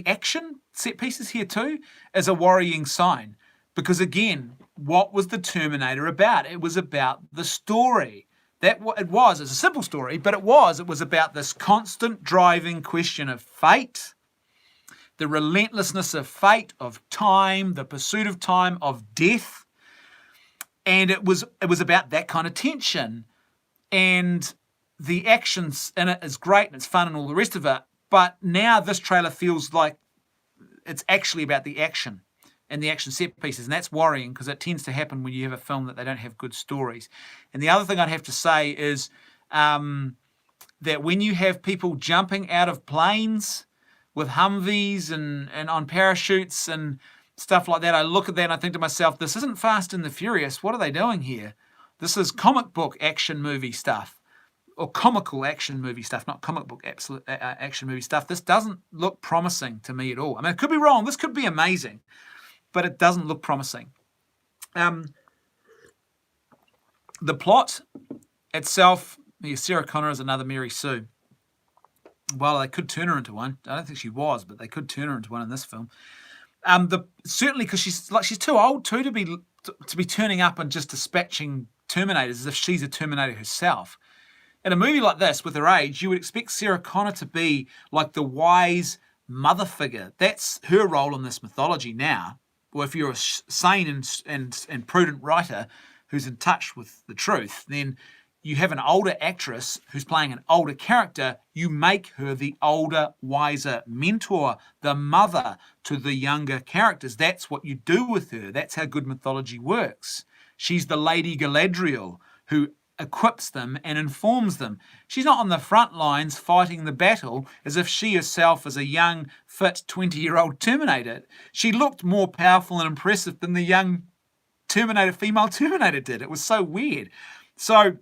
action set pieces here too is a worrying sign. Because again, what was the Terminator about? It was about the story. It's a simple story, but it was about this constant driving question of fate, the relentlessness of fate, of time, the pursuit of time, of death. And it was about that kind of tension. And the actions in it is great and it's fun and all the rest of it. But now this trailer feels like it's actually about the action and the action set pieces. And that's worrying because it tends to happen when you have a film that they don't have good stories. And the other thing I'd have to say is that when you have people jumping out of planes with Humvees and on parachutes and stuff like that, I look at that and I think to myself, this isn't Fast and the Furious. What are they doing here? This is comic book action movie stuff, or comical action movie stuff, not comic book action movie stuff. This doesn't look promising to me at all. I mean, it could be wrong. This could be amazing, but it doesn't look promising. The plot itself, Sarah Connor is another Mary Sue. Well, they could turn her into one. I don't think she was, but they could turn her into one in this film. Certainly because she's too old too to be turning up and just dispatching Terminators as if she's a Terminator herself. In a movie like this, with her age, you would expect Sarah Connor to be like the wise mother figure. That's her role in this mythology now. Or if you're a sane and prudent writer who's in touch with the truth, then you have an older actress who's playing an older character. You make her the older, wiser mentor, the mother to the younger characters. That's what you do with her. That's how good mythology works. She's the Lady Galadriel who equips them and informs them. She's not on the front lines fighting the battle as if she herself is a young, fit 20-year-old Terminator. She looked more powerful and impressive than the young female Terminator did. It was so weird. So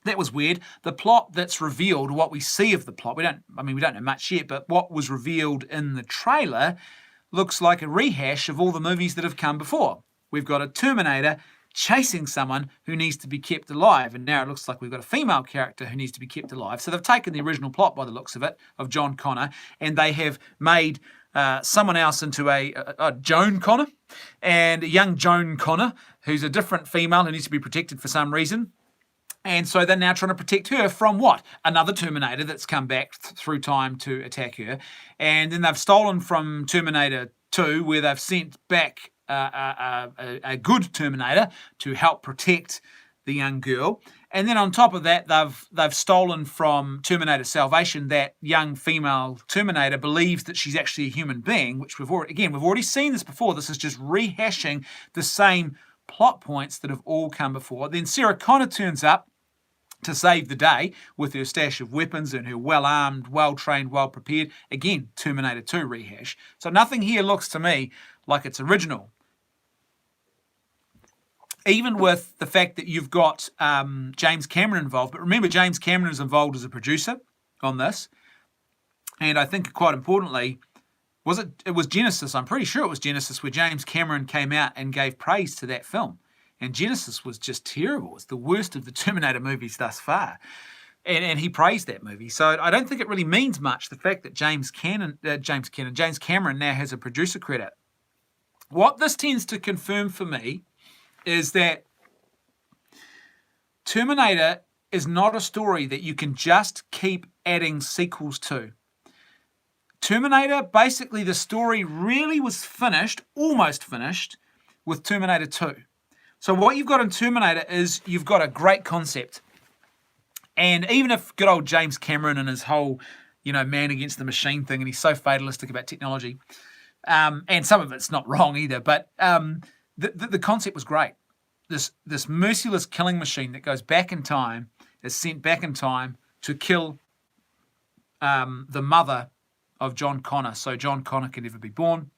that was weird. The plot that's revealed, what we see of the plot, we don't know much yet, but what was revealed in the trailer looks like a rehash of all the movies that have come before. We've got a Terminator chasing someone who needs to be kept alive, and now it looks like we've got a female character who needs to be kept alive. So they've taken the original plot, by the looks of it, of John Connor, and they have made someone else into a Joan Connor, and a young Joan Connor, who's a different female who needs to be protected for some reason. And so they're now trying to protect her from what? Another Terminator that's come back through time to attack her. And then they've stolen from Terminator 2, where they've sent back a good Terminator to help protect the young girl. And then on top of that, they've stolen from Terminator Salvation. That young female Terminator believes that she's actually a human being, which we've already seen this before. This is just rehashing the same plot points that have all come before. Then Sarah Connor turns up to save the day with her stash of weapons and her well-armed, well-trained, well-prepared. Again, Terminator 2 rehash. So nothing here looks to me like it's original. Even with the fact that you've got James Cameron involved. But remember, James Cameron is involved as a producer on this. And I think quite importantly, it was Genesis. I'm pretty sure it was Genesis where James Cameron came out and gave praise to that film. And Genesis was just terrible. It's the worst of the Terminator movies thus far. And he praised that movie. So I don't think it really means much, the fact that James Cameron now has a producer credit. What this tends to confirm for me is that Terminator is not a story that you can just keep adding sequels to. Terminator, basically the story really was finished, almost finished, with Terminator 2. So what you've got in Terminator is you've got a great concept. And even if good old James Cameron and his whole, man against the machine thing, and he's so fatalistic about technology, and some of it's not wrong either, but the concept was great. This merciless killing machine that goes back in time, is sent back in time to kill the mother of John Connor, so John Connor can never be born.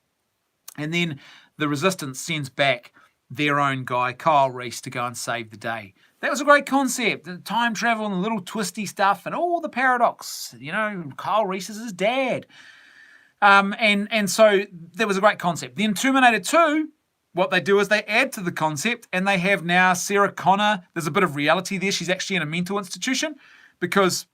And then the Resistance sends back their own guy, Kyle Reese, to go and save the day. That was a great concept. The time travel and the little twisty stuff and all the paradox. Kyle Reese is his dad. And so that was a great concept. Then Terminator 2, what they do is they add to the concept, and they have now Sarah Connor. There's a bit of reality there. She's actually in a mental institution because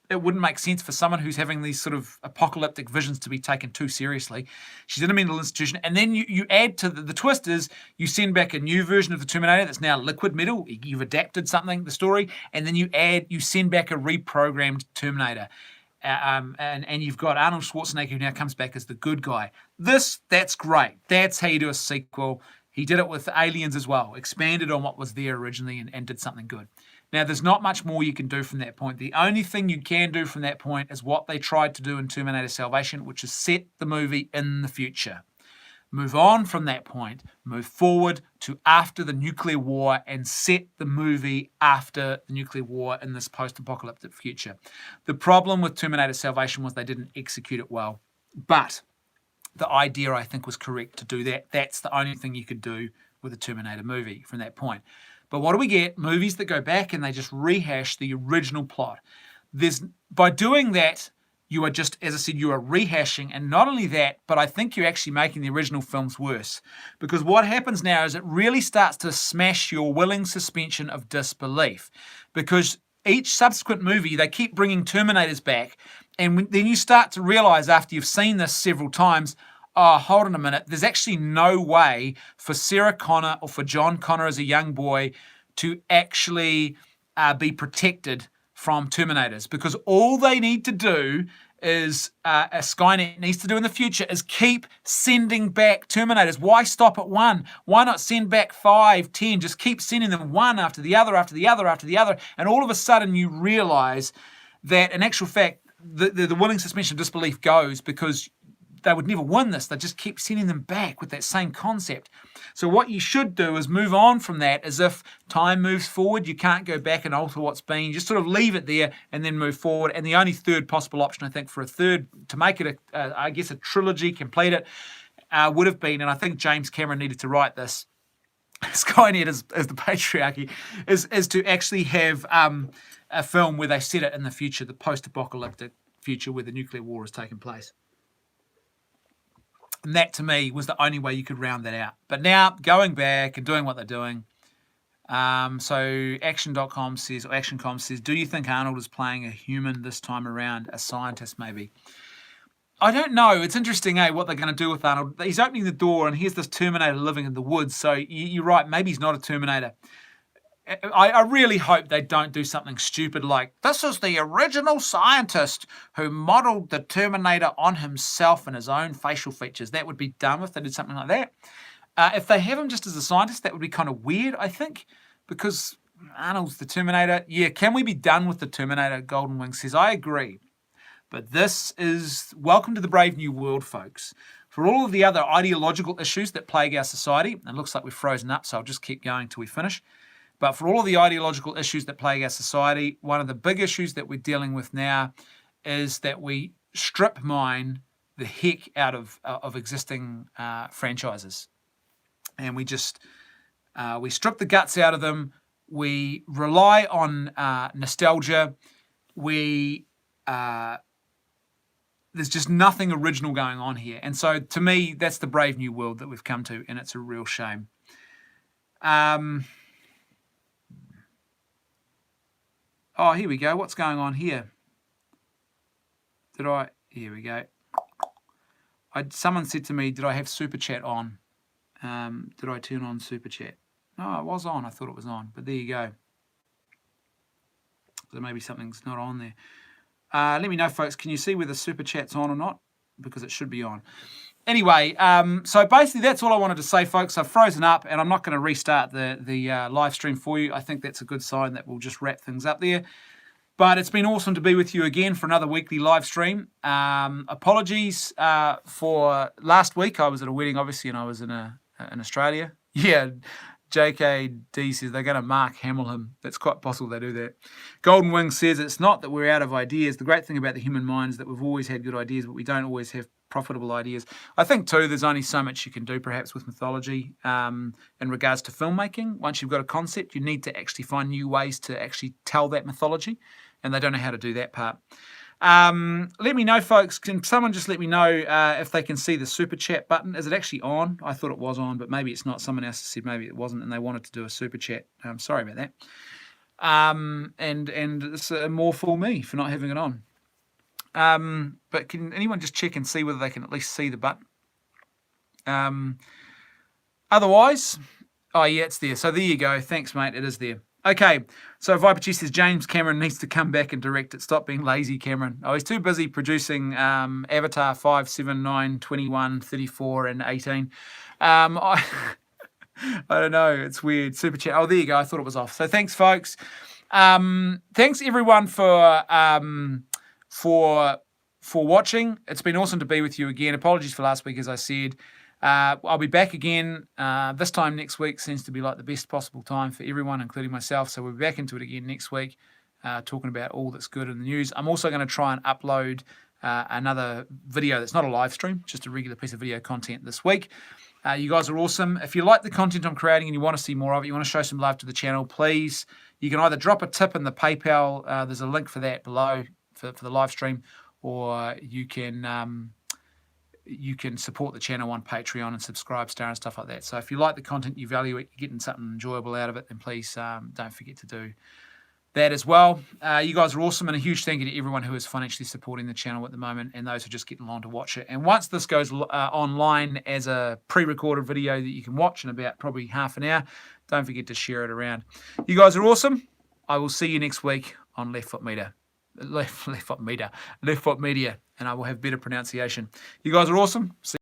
it wouldn't make sense for someone who's having these sort of apocalyptic visions to be taken too seriously. She's in a mental institution. And then you add to the twist is you send back a new version of the Terminator that's now liquid metal. You've adapted something, the story. And then you send back a reprogrammed Terminator. And you've got Arnold Schwarzenegger, who now comes back as the good guy. That's great. That's how you do a sequel. He did it with Aliens as well. Expanded on what was there originally and did something good. Now, there's not much more you can do from that point. The only thing you can do from that point is what they tried to do in Terminator Salvation, which is set the movie in the future. Move on from that point, move forward to after the nuclear war and set the movie after the nuclear war in this post-apocalyptic future. The problem with Terminator Salvation was they didn't execute it well. But the idea, I think, was correct to do that. That's the only thing you could do with a Terminator movie from that point. But what do we get? Movies that go back and they just rehash the original plot. By doing that, you are just, as I said, you are rehashing. And not only that, but I think you're actually making the original films worse. Because what happens now is it really starts to smash your willing suspension of disbelief. Because each subsequent movie, they keep bringing Terminators back. And then you start to realize after you've seen this several times, oh, hold on a minute, there's actually no way for Sarah Connor or for John Connor as a young boy to actually be protected from Terminators, because all they need to do is, Skynet needs to do in the future, is keep sending back Terminators. Why stop at one? Why not send back 5, 10? Just keep sending them one after the other, after the other, after the other, and all of a sudden you realize that in actual fact, the willing suspension of disbelief goes because they would never win this. They just keep sending them back with that same concept. So what you should do is move on from that as if time moves forward. You can't go back and alter what's been. You just sort of leave it there and then move forward. And the only third possible option, I think, for a third, to make it, a trilogy, complete it, would have been, and I think James Cameron needed to write this, Skynet as the patriarchy, is to actually have a film where they set it in the future, the post-apocalyptic future where the nuclear war has taken place. And that, to me, was the only way you could round that out. But now, going back and doing what they're doing, so Action.com says, or Action.com says, do you think Arnold is playing a human this time around? A scientist, maybe? I don't know. It's interesting, what they're going to do with Arnold. He's opening the door, and here's this Terminator living in the woods. So you're right, maybe he's not a Terminator. I really hope they don't do something stupid like, this is the original scientist who modelled the Terminator on himself and his own facial features. That would be dumb if they did something like that. If they have him just as a scientist, that would be kind of weird, I think, because Arnold's the Terminator. Yeah, can we be done with the Terminator? Golden Wing says, I agree. But this is, welcome to the brave new world, folks. For all of the other ideological issues that plague our society, and it looks like we've frozen up, so I'll just keep going till we finish. But for all of the ideological issues that plague our society, one of the big issues that we're dealing with now is that we strip mine the heck out of existing franchises. And we just, we strip the guts out of them. We rely on nostalgia. There's just nothing original going on here. And so to me, that's the brave new world that we've come to, and it's a real shame. Oh, here we go. What's going on here? Here we go. Someone said to me, did I have Super Chat on? Did I turn on Super Chat? No, it was on. I thought it was on, but there you go. So maybe something's not on there. Let me know, folks. Can you see whether Super Chat's on or not? Because it should be on. Anyway, so basically that's all I wanted to say, folks. I've frozen up, and I'm not going to restart the live stream for you. I think that's a good sign that we'll just wrap things up there. But it's been awesome to be with you again for another weekly live stream. Apologies for last week. I was at a wedding, obviously, and I was in Australia. Yeah, JKD says they're going to Mark Hamill him. That's quite possible they do that. Golden Wing says it's not that we're out of ideas. The great thing about the human mind is that we've always had good ideas, but we don't always have profitable ideas. I think, too, there's only so much you can do, perhaps, with mythology in regards to filmmaking. Once you've got a concept, you need to actually find new ways to actually tell that mythology, and they don't know how to do that part. Let me know, folks. Can someone just let me know if they can see the super chat button? Is it actually on? I thought it was on, but maybe it's not. Someone else said maybe it wasn't, and they wanted to do a super chat. Sorry about that. And it's more for me for not having it on. But can anyone just check and see whether they can at least see the button? Otherwise, oh yeah, it's there. So there you go. Thanks, mate. It is there. Okay, so Viper G says James Cameron needs to come back and direct it. Stop being lazy, Cameron. Oh, he's too busy producing Avatar 5, 7, 9, 21, 34, and 18. I don't know. It's weird. Super chat. Oh, there you go. I thought it was off. So thanks, folks. Thanks everyone for watching. It's been awesome to be with you again. Apologies for last week, as I said. I'll be back again this time next week. Seems to be like the best possible time for everyone, including myself. So we'll be back into it again next week, talking about all that's good in the news. I'm also going to try and upload another video that's not a live stream, just a regular piece of video content this week. You guys are awesome. If you like the content I'm creating and you want to see more of it, you want to show some love to the channel, please, you can either drop a tip in the PayPal. There's a link for that below for the live stream, or you can support the channel on Patreon and Subscribestar and stuff like that. So if you like the content, you value it, you're getting something enjoyable out of it, then please don't forget to do that as well. You guys are awesome, and a huge thank you to everyone who is financially supporting the channel at the moment and those who are just getting along to watch it. And once this goes online as a pre-recorded video that you can watch in about probably half an hour, don't forget to share it around. You guys are awesome. I will see you next week on Left Foot Media, and I will have better pronunciation. You guys are awesome. See